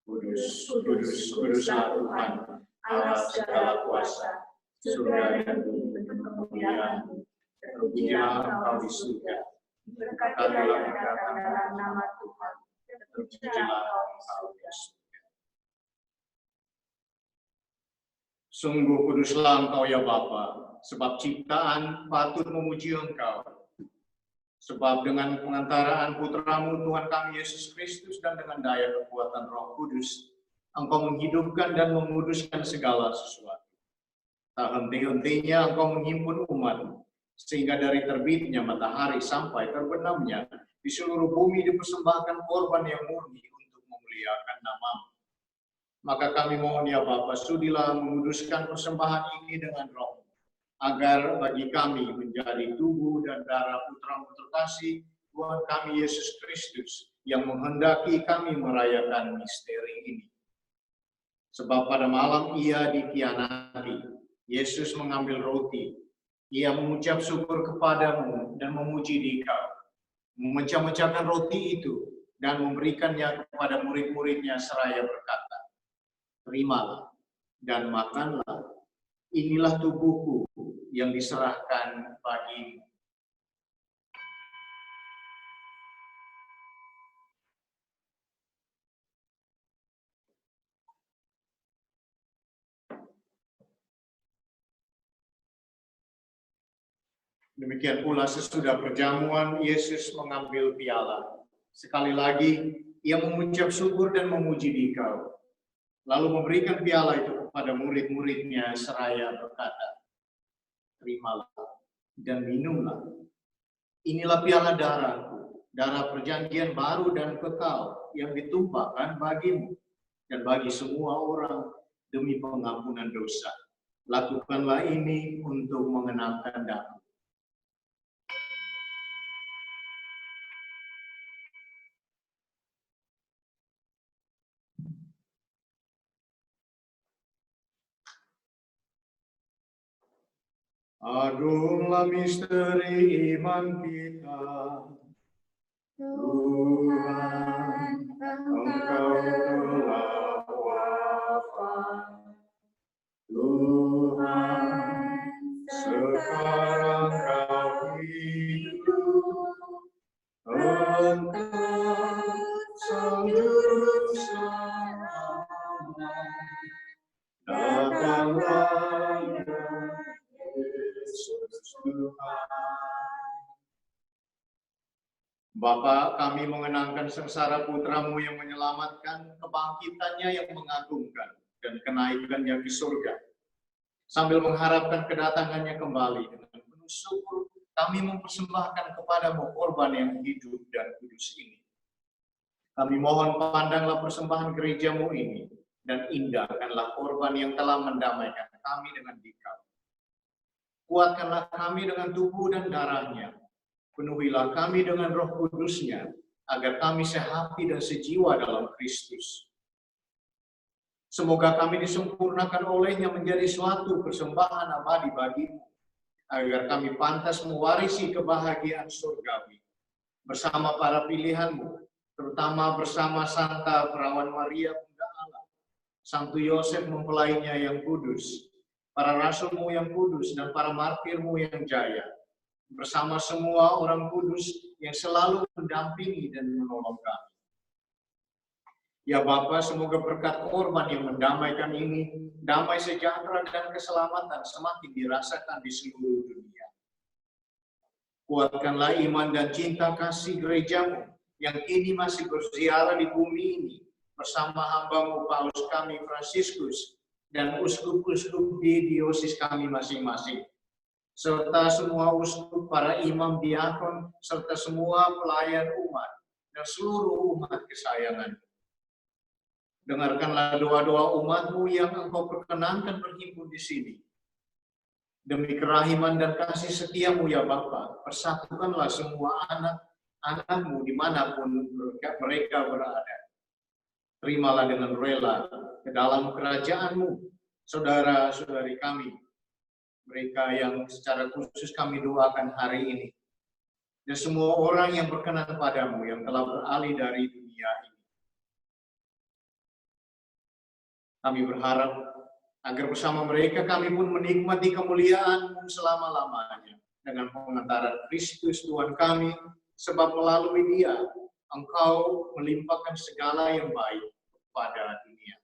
Kudus, kudus, kuduslah Tuhan, Allah segala kuasa, surga dan bumi penuh kemuliaan-Mu. Terpujilah Engkau di surga, diberkatilah yang datang dalam nama Tuhan, terpujilah Engkau di surga. Sungguh kuduslah Engkau ya Bapa, sebab ciptaan patut memuji Engkau. Sebab dengan pengantaraan Putra-Mu Tuhan kami Yesus Kristus dan dengan daya kekuatan Roh Kudus, Engkau menghidupkan dan menguduskan segala sesuatu. Tak henti-hentinya Engkau menghimpun umat-Mu, sehingga dari terbitnya matahari sampai terbenamnya di seluruh bumi dipersembahkan korban yang murni untuk memuliakan nama-Mu. Maka kami mohon ya Bapa, sudilah menguduskan persembahan ini dengan Roh, agar bagi kami menjadi tubuh dan darah Putra-Mu terkasih, Tuhan kami Yesus Kristus, yang menghendaki kami merayakan misteri ini. Sebab pada malam Ia dikhianati, Yesus mengambil roti, Ia mengucap syukur kepadamu dan memuji Dikau, memecah-mecahkan roti itu dan memberikannya kepada murid-muridnya seraya berkata, terimalah dan makanlah, inilah tubuhku yang diserahkan bagimu. Demikian pula sesudah perjamuan, Yesus mengambil piala. Sekali lagi, ia mengucap syukur dan memuji Dikau. Lalu memberikan piala itu kepada murid-muridnya seraya berkata, terimalah dan minumlah. Inilah piala darahku, darah perjanjian baru dan kekal yang ditumpahkan bagimu dan bagi semua orang demi pengampunan dosa. Lakukanlah ini untuk mengenangkan aku. Agunglah misteri iman kita. Tuhan, Engkau telah wafat. Tuhan, sekarang Kau hidup. Engkau Sang Juru Selamat. Datanglah Bapa, kami mengenangkan sengsara putramu yang menyelamatkan, kebangkitannya yang mengagumkan, dan kenaikannya ke surga. Sambil mengharapkan kedatangannya kembali dengan penuh syukur, kami mempersembahkan kepadamu korban yang hidup dan kudus ini. Kami mohon pandanglah persembahan gerejamu ini, dan indahkanlah korban yang telah mendamaikan kami dengan Dikau. Kuatkanlah kami dengan tubuh dan darahnya. Penuhilah kami dengan Roh Kudus-Nya, agar kami sehati dan sejiwa dalam Kristus. Semoga kami disempurnakan olehnya menjadi suatu persembahan abadi bagimu, agar kami pantas mewarisi kebahagiaan surgawi. Bersama para pilihanmu, terutama bersama Santa Perawan Maria Bunda Allah, Santo Yosef mempelainya yang kudus, para rasulmu yang kudus, dan para martirmu yang jaya, bersama semua orang kudus yang selalu mendampingi dan menolong kami. Ya Bapa, semoga berkat korban yang mendamaikan ini, damai sejahtera dan keselamatan semakin dirasakan di seluruh dunia. Kuatkanlah iman dan cinta kasih gerejamu yang kini masih berziarah di bumi ini, bersama hambamu Paus kami Fransiskus dan uskup-uskup di diosis kami masing-masing, serta semua uskup, para imam, diakon, serta semua pelayan umat, dan seluruh umat kesayangan. Dengarkanlah doa-doa umatmu yang engkau perkenankan berhimpun di sini. Demi kerahiman dan kasih setiamu ya Bapa, persatukanlah semua anak-anakmu dimanapun mereka berada. Terimalah dengan rela ke dalam kerajaanmu, saudara-saudari kami, mereka yang secara khusus kami doakan hari ini, dan semua orang yang berkenan padamu yang telah beralih dari dunia ini. Kami berharap agar bersama mereka kami pun menikmati kemuliaan-Mu selama-lamanya dengan pengantaran Kristus Tuhan kami, sebab melalui Dia Engkau melimpahkan segala yang baik kepada dunia.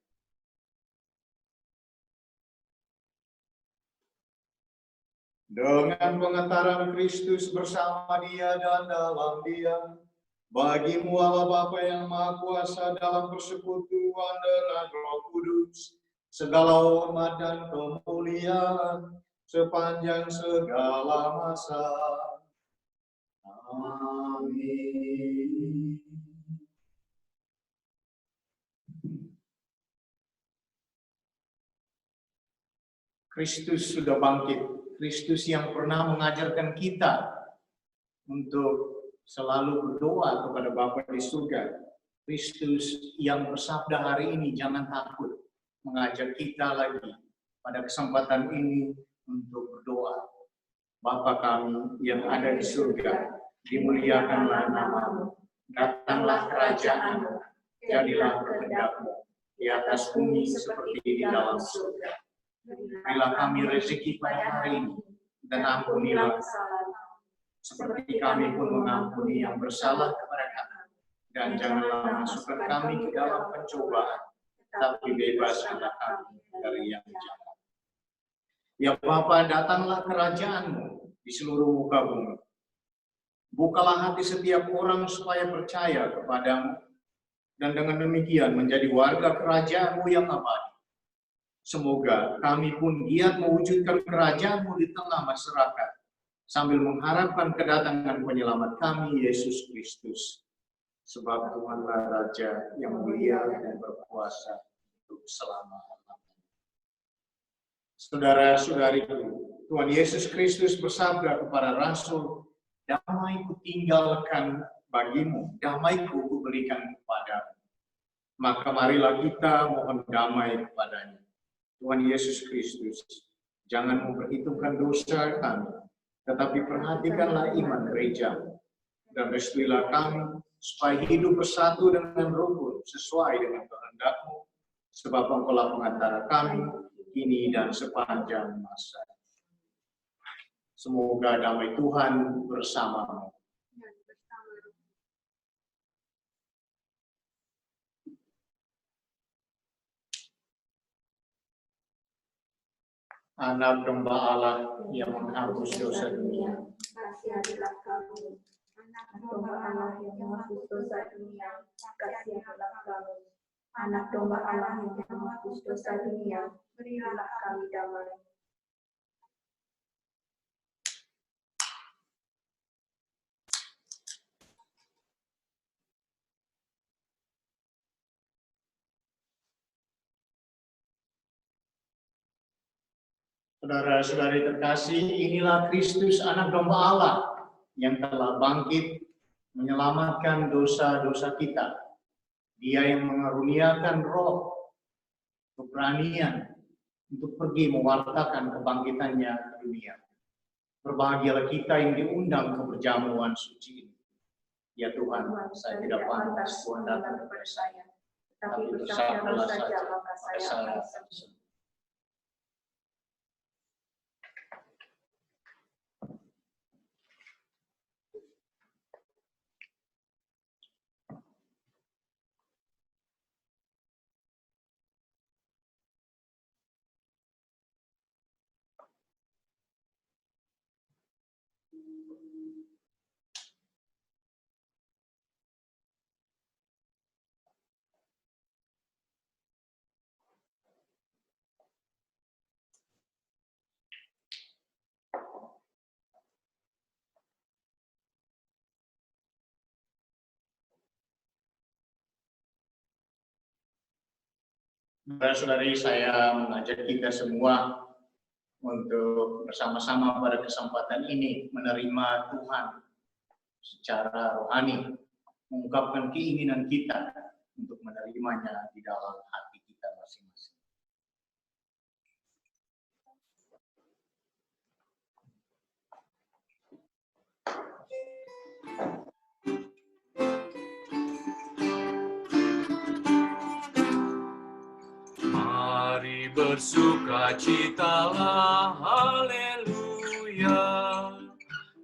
Dengan pengantaran Kristus bersama Dia dan dalam Dia, bagimu Allah Bapa yang Maha Kuasa dalam persekutuan dengan Roh Kudus, segala hormat dan kemuliaan sepanjang segala masa. Amin. Kristus sudah bangkit. Kristus yang pernah mengajarkan kita untuk selalu berdoa kepada Bapa di surga. Kristus yang bersabda hari ini, jangan takut, mengajak kita lagi pada kesempatan ini untuk berdoa. Bapa kami yang ada di surga, dimuliakanlah nama-Mu. Datanglah kerajaan-Mu, jadilah kehendak-Mu di atas bumi seperti di dalam surga. Berilah kami rezeki pada hari ini, dan ampunilah kesalahan seperti kami pun mengampuni yang bersalah kepada kami. Dan janganlah masukkan kami ke dalam pencobaan, tapi bebaskanlah kami dari yang jahat. Ya Bapa, datanglah kerajaan-Mu di seluruh muka bumi. Bukalah hati setiap orang supaya percaya kepadamu, dan dengan demikian menjadi warga kerajaan-Mu yang abadi. Semoga kami pun giat mewujudkan kerajaan-Mu di tengah masyarakat, sambil mengharapkan kedatangan penyelamat kami, Yesus Kristus. Sebab Tuhanlah Raja yang mulia dan berkuasa untuk selama-lamanya. Saudara-saudariku, Tuhan Yesus Kristus bersabda kepada Rasul, "Damai-Ku tinggalkan bagimu, damai-Ku kuberikan kepadamu." Maka marilah kita mohon damai kepadanya. Tuhan Yesus Kristus, jangan memperhitungkan dosa kami, tetapi perhatikanlah iman gereja, dan restuilah kami supaya hidup bersatu dengan rukun sesuai dengan kehendak-Mu, sebab Engkaulah pengantara kami kini dan sepanjang masa. Semoga damai Tuhan bersamamu. Anak domba Allah yang menghapus dosa dunia, kasihanilah kami. Anak domba Allah yang menghapus dosa dunia, kasihanilah kami. Anak domba Allah yang menghapus dosa dunia, berilah kami damai. Saudara-saudari terkasih, inilah Kristus anak domba Allah yang telah bangkit menyelamatkan dosa-dosa kita. Dia yang mengaruniakan roh keberanian untuk pergi mewartakan kebangkitannya ke dunia. Berbahagialah kita yang diundang ke perjamuan suci ini. Ya Tuhan, saya tidak pantas Tuhan datang kepada saya, tapi bersabdalah saja maka saya akan sembuh. Saudara-saudari, saya mengajak kita semua untuk bersama-sama pada kesempatan ini menerima Tuhan secara rohani, mengungkapkan keinginan kita untuk menerimanya di dalam hati kita masing-masing. Mari bersukacitalah, haleluya.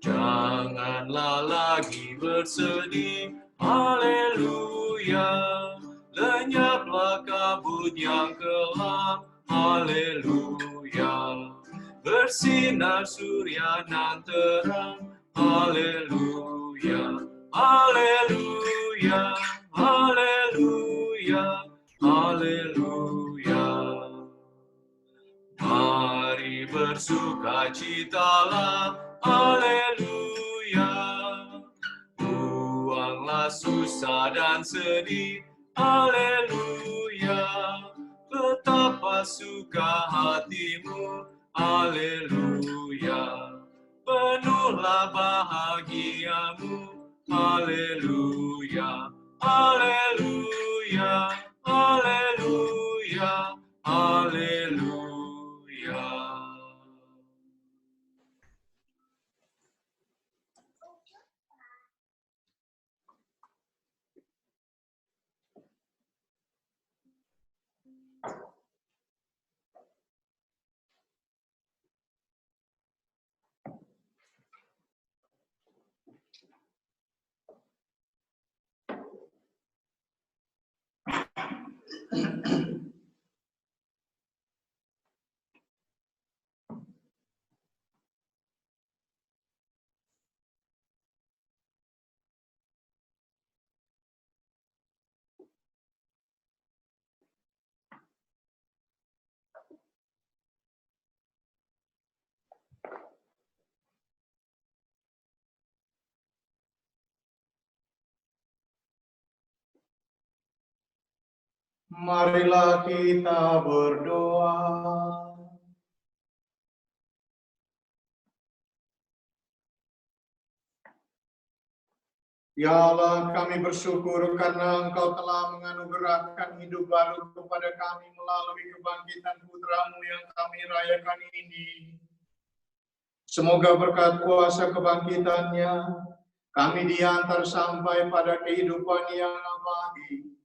Janganlah lagi bersedih, haleluya. Lenyaplah kabut yang gelap, haleluya. Bersinar surya nan terang, haleluya. Haleluya, haleluya, haleluya. Mari bersukacitalah, haleluya. Buanglah susah dan sedih, haleluya. Betapa suka hatimu, haleluya. Penuhlah bahagiamu, haleluya. Haleluya, haleluya, haleluya. Marilah kita berdoa. Ya Allah, kami bersyukur karena Engkau telah menganugerahkan hidup baru kepada kami melalui kebangkitan Putra-Mu yang kami rayakan ini. Semoga berkat kuasa kebangkitannya, kami diantar sampai pada kehidupan yang abadi.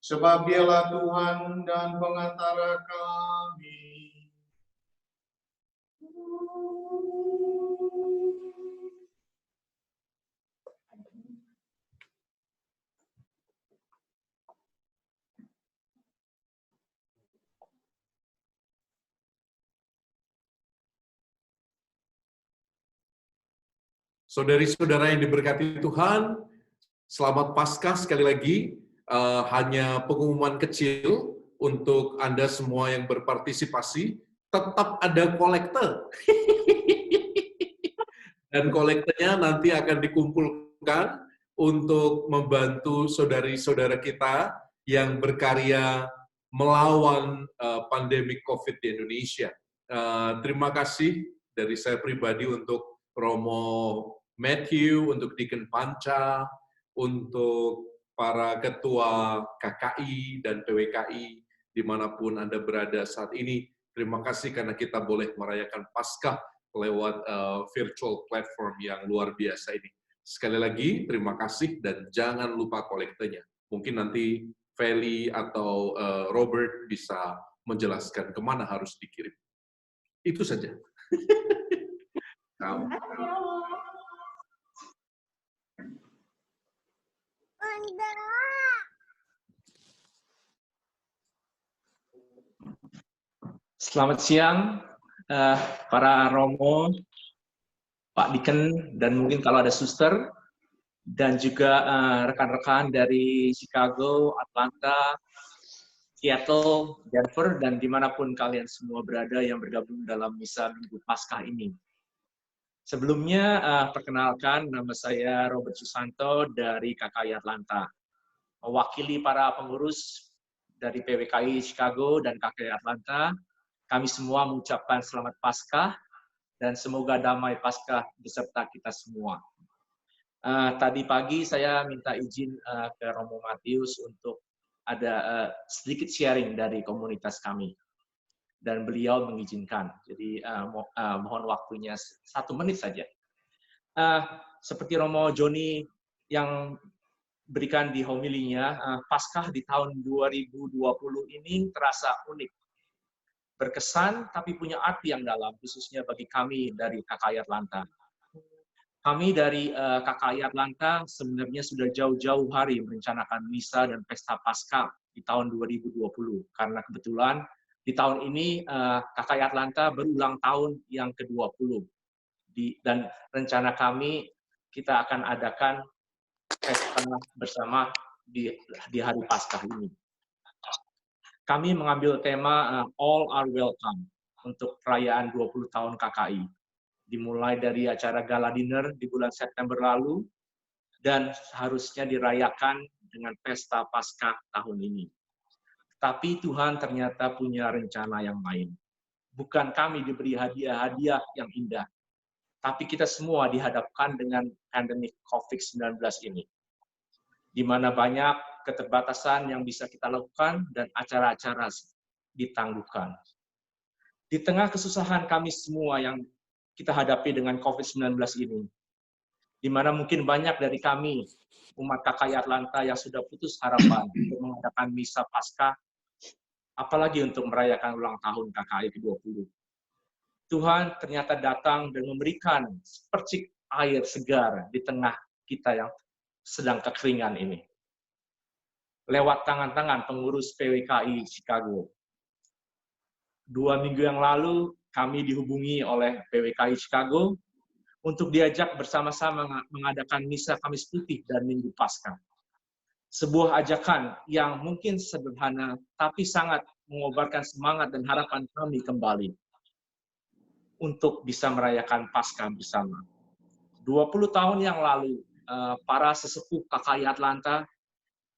Sebab Dialah Tuhan dan pengantara kami. Saudari-saudara yang diberkati Tuhan, selamat Paskah sekali lagi. Hanya pengumuman kecil untuk Anda semua yang berpartisipasi, tetap ada kolektor. Dan kolektornya nanti akan dikumpulkan untuk membantu saudari-saudara kita yang berkarya melawan pandemi COVID di Indonesia. Terima kasih dari saya pribadi untuk Romo Matthew, untuk Deacon Panca, untuk para ketua KKI dan PWKI dimanapun Anda berada saat ini. Terima kasih karena kita boleh merayakan Paskah lewat virtual platform yang luar biasa ini. Sekali lagi, terima kasih dan jangan lupa kolektornya. Mungkin nanti Feli atau Robert bisa menjelaskan kemana harus dikirim. Itu saja. Selamat siang, para Romo, Pak Deacon, dan mungkin kalau ada suster, dan juga rekan-rekan dari Chicago, Atlanta, Seattle, Denver, dan dimanapun kalian semua berada yang bergabung dalam misa Minggu Paskah ini. Sebelumnya, perkenalkan, nama saya Robert Susanto dari KKI Atlanta. Mewakili para pengurus dari PWKI Chicago dan KKI Atlanta, kami semua mengucapkan selamat Paskah dan semoga damai Paskah beserta kita semua. Tadi pagi saya minta izin ke Romo Matius untuk ada sedikit sharing dari komunitas kami. Dan beliau mengizinkan. Jadi mohon waktunya 1 menit saja. Seperti Romo Joni yang berikan di homilinya, Paskah di tahun 2020 ini terasa unik. Berkesan, tapi punya arti yang dalam, khususnya bagi kami dari KKI Atlanta. Kami dari KKI Atlanta sebenarnya sudah jauh-jauh hari merencanakan misa dan pesta Paskah di tahun 2020. Karena kebetulan di tahun ini KKI Atlanta berulang tahun yang ke-20. Dan rencana kami, kita akan adakan pesta bersama di hari Paskah ini. Kami mengambil tema All Are Welcome untuk perayaan 20 tahun KKI. Dimulai dari acara gala dinner di bulan September lalu, dan seharusnya dirayakan dengan pesta Paskah tahun ini. Tapi Tuhan ternyata punya rencana yang lain. Bukan kami diberi hadiah-hadiah yang indah, tapi kita semua dihadapkan dengan pandemi COVID-19 ini, di mana banyak keterbatasan yang bisa kita lakukan dan acara-acara ditangguhkan. Di tengah kesusahan kami semua yang kita hadapi dengan COVID-19 ini, di mana mungkin banyak dari kami, umat KKI Atlanta yang sudah putus harapan untuk mengadakan misa Paskah, apalagi untuk merayakan ulang tahun KKI ke-20. Tuhan ternyata datang dan memberikan sepercik air segar di tengah kita yang sedang kekeringan ini. Lewat tangan-tangan pengurus PWKI Chicago. 2 minggu yang lalu, kami dihubungi oleh PWKI Chicago untuk diajak bersama-sama mengadakan misa Kamis Putih dan Minggu Paskah. Sebuah ajakan yang mungkin sederhana, tapi sangat mengobarkan semangat dan harapan kami kembali untuk bisa merayakan Paskah bersama. 20 tahun yang lalu, para sesepuh KKI Atlanta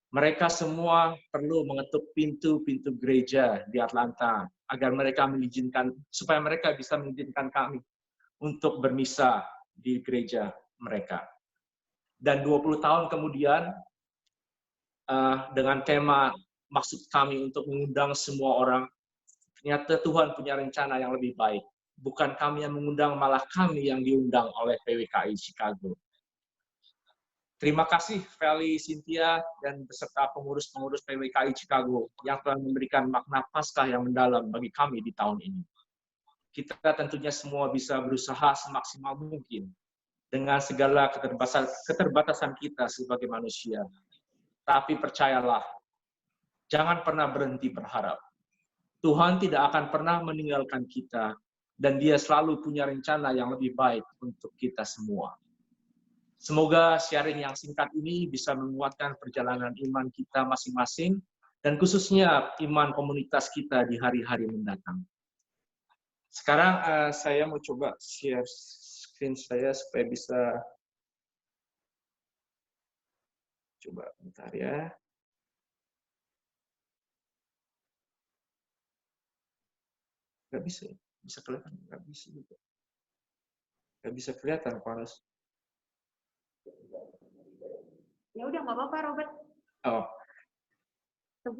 Mereka semua perlu mengetuk pintu-pintu gereja di Atlanta agar mereka supaya mereka bisa mengizinkan kami untuk bermisa di gereja mereka. Dan 20 tahun kemudian, dengan tema maksud kami untuk mengundang semua orang, ternyata Tuhan punya rencana yang lebih baik. Bukan kami yang mengundang, malah kami yang diundang oleh PWKI Chicago. Terima kasih Feli, Cynthia, dan beserta pengurus-pengurus PWKI Chicago yang telah memberikan makna Paskah yang mendalam bagi kami di tahun ini. Kita tentunya semua bisa berusaha semaksimal mungkin dengan segala keterbatasan kita sebagai manusia. Tapi percayalah, jangan pernah berhenti berharap. Tuhan tidak akan pernah meninggalkan kita, dan Dia selalu punya rencana yang lebih baik untuk kita semua. Semoga sharing yang singkat ini bisa menguatkan perjalanan iman kita masing-masing, dan khususnya iman komunitas kita di hari-hari mendatang. Sekarang saya mau coba share screen saya supaya bisa... Coba bentar ya. Nggak bisa, bisa kelihatan? Nggak bisa juga. Nggak bisa kelihatan, Panas. Ya udah, nggak apa-apa, Robert. Oh,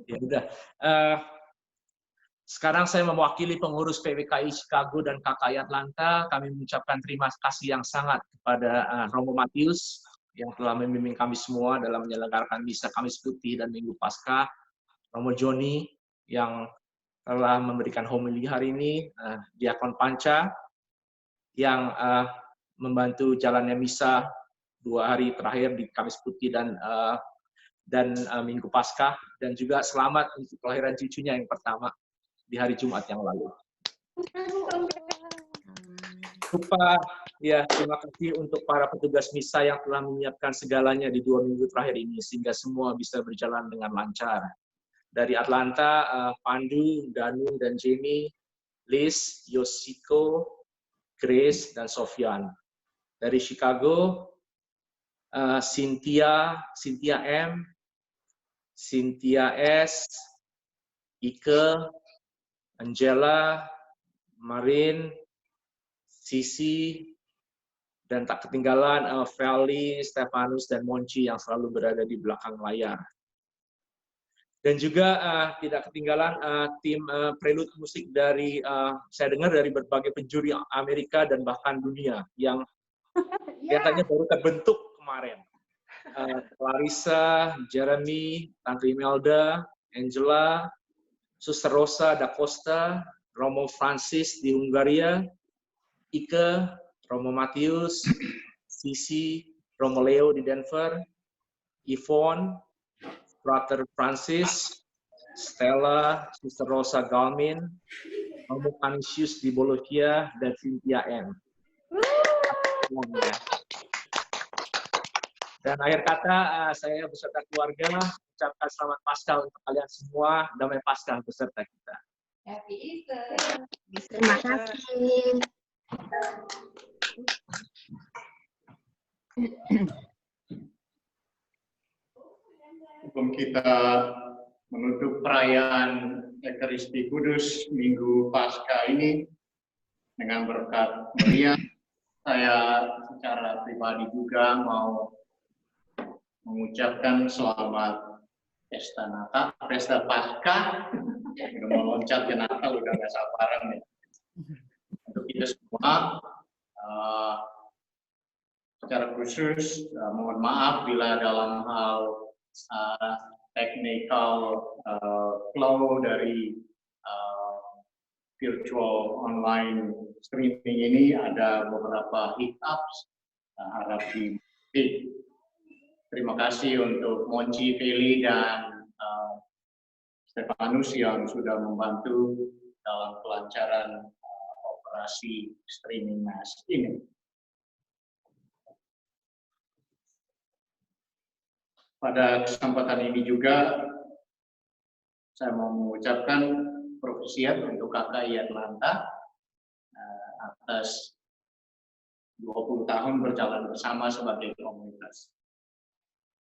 ya udah. Sekarang saya mewakili pengurus PWKI Chicago dan KKI Atlanta. Kami mengucapkan terima kasih yang sangat kepada Romo Matius yang telah membimbing kami semua dalam menyelenggarakan misa Kamis Putih dan Minggu Paskah. Romo Joni yang telah memberikan homili hari ini, Diakon Panca yang membantu jalannya misa 2 hari terakhir di Kamis Putih dan Minggu Paskah, dan juga selamat untuk kelahiran cucunya yang pertama di hari Jumat yang lalu. Terima kasih untuk para petugas misa yang telah menyiapkan segalanya di 2 minggu terakhir ini sehingga semua bisa berjalan dengan lancar. Dari Atlanta, Pandu, Danu, dan Jamie, Liz, Yoshiko, Grace, dan Sofyan. Dari Chicago, Cynthia M, Cynthia S, Ike, Angela, Marin, Sisi, dan tak ketinggalan Feli, Stefanus, dan Monci yang selalu berada di belakang layar. Dan juga tidak ketinggalan tim prelude musik dari, saya dengar dari berbagai penjuri Amerika dan bahkan dunia yang kelihatannya baru terbentuk kemarin. Clarissa, Jeremy, Tante Imelda, Angela, Suster Rosa da Costa, Romo Francis di Hungaria, Ike, Romo Matius, Sisi, Romo Leo di Denver, Yvonne, Brother Francis, Stella, Suster Rosa Galmin, Romo Canisius di Bolivia, dan Cynthia M. Dan akhir kata, saya beserta keluarga mengucapkan selamat Paskah untuk kalian semua, damai Paskah beserta kita. Happy Easter. Terima kasih. Sebelum kita menutup perayaan Ekaristi Kudus Minggu Paskah ini dengan berkat meriah, saya secara pribadi juga mau mengucapkan selamat pesta Natal, pesta Paskah. Udah mau loncat ke Natal, udah nggak sabaran nih. Untuk kita semua, secara khusus mohon maaf bila dalam hal technical flow dari virtual online streaming ini ada beberapa hiccups, harap dimaklumi. Terima kasih untuk Monci, Feli, dan Stefanus yang sudah membantu dalam kelancaran operasi streaming mas ini. Pada kesempatan ini juga saya mau mengucapkan profesiat untuk KKI Atlanta atas 20 tahun berjalan bersama sebagai komunitas.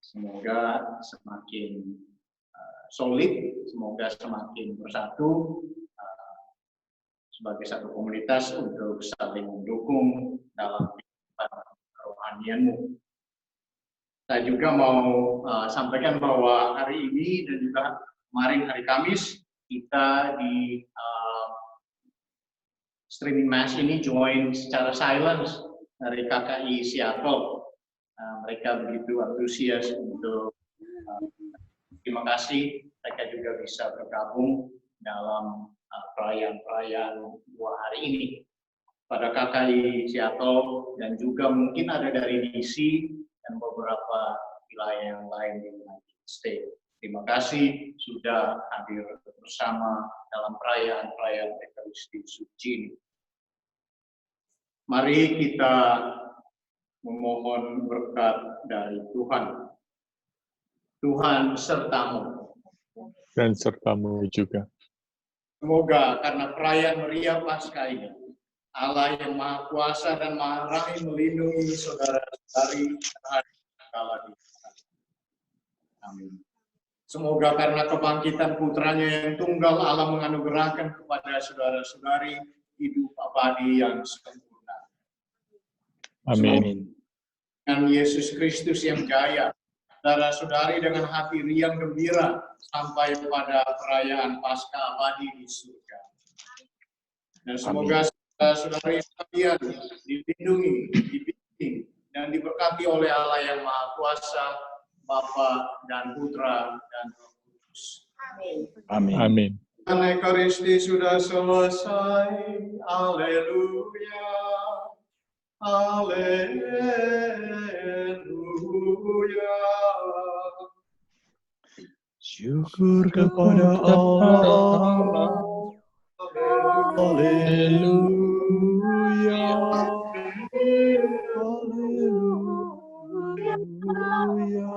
Semoga semakin solid, semoga semakin bersatu sebagai satu komunitas untuk saling mendukung dalam kehidupan kerohanianmu. Saya juga mau sampaikan bahwa hari ini dan juga kemarin hari Kamis kita di streaming mass ini join secara silence dari KKI Seattle. Mereka begitu antusias untuk terima kasih mereka juga bisa bergabung dalam perayaan-perayaan 2 hari ini pada KKI Seattle dan juga mungkin ada dari DC dan beberapa wilayah yang lain di United States. Terima kasih sudah hadir bersama dalam perayaan-perayaan Ekaristi Suci ini. Mari kita memohon berkat dari Tuhan. Tuhan sertamu. Dan sertamu juga. Semoga karena perayaan meriah Paskah ini, Allah yang Maha Kuasa dan Maha Rahim melindungi saudara-saudari kala di Amin. Semoga karena kebangkitan putranya yang tunggal, Allah menganugerahkan kepada saudara-saudari hidup abadi yang sempurna. Amin. Dengan Yesus Kristus yang jaya, saudara-saudari dengan hati riang gembira sampai pada perayaan Paskah abadi di surga. Dan semoga saudara-saudari sekalian dilindungi, dibimbing, dan diberkati oleh Allah yang Maha Kuasa, Bapa dan Putra dan Roh Kudus. Amin. Amin. Ekaristi sudah selesai. Haleluya. Haleluya. Syukur kepada Allah. Haleluya. Haleluya.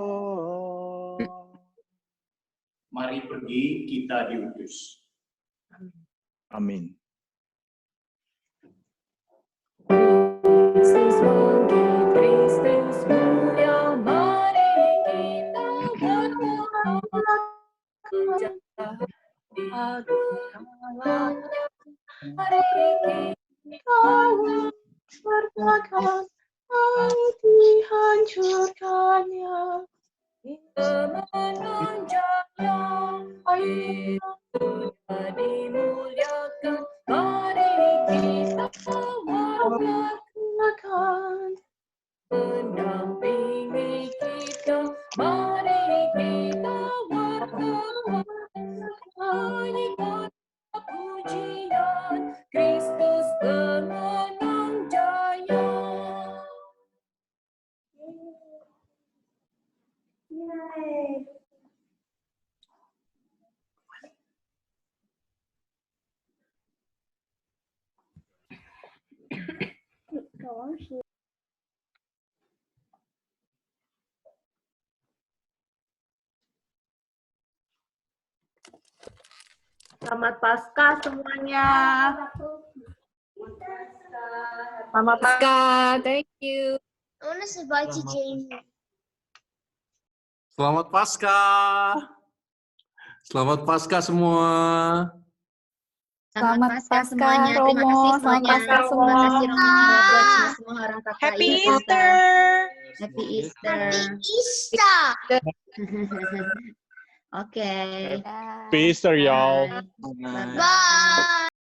Mari pergi, kita diutus. Amin. Kristus bangkit, Kristus mulia, mari kita berdoa. Di hadapannya, mari kita berdoa. Mari dihancurkannya. Menunjuknya, Yesus dimuliakan, mari kita wartakan. Mendampingi kita, mari kita wartakan. Nyanyikan pujian, Kristus pemenang jaya. Selamat Paskah semuanya. Selamat Paskah, thank you. I want to say bye to Jamie. Selamat Paskah. Selamat Paskah semua. Selamat Paskah semuanya. Terima Romo, kasih selamat semuanya. Paskah semua. Terima kasih Romo. God bless you semua orang KKI. Happy ya, Easter. Happy Easter. Happy Easter. Oke. Happy Easter, y'all. Bye.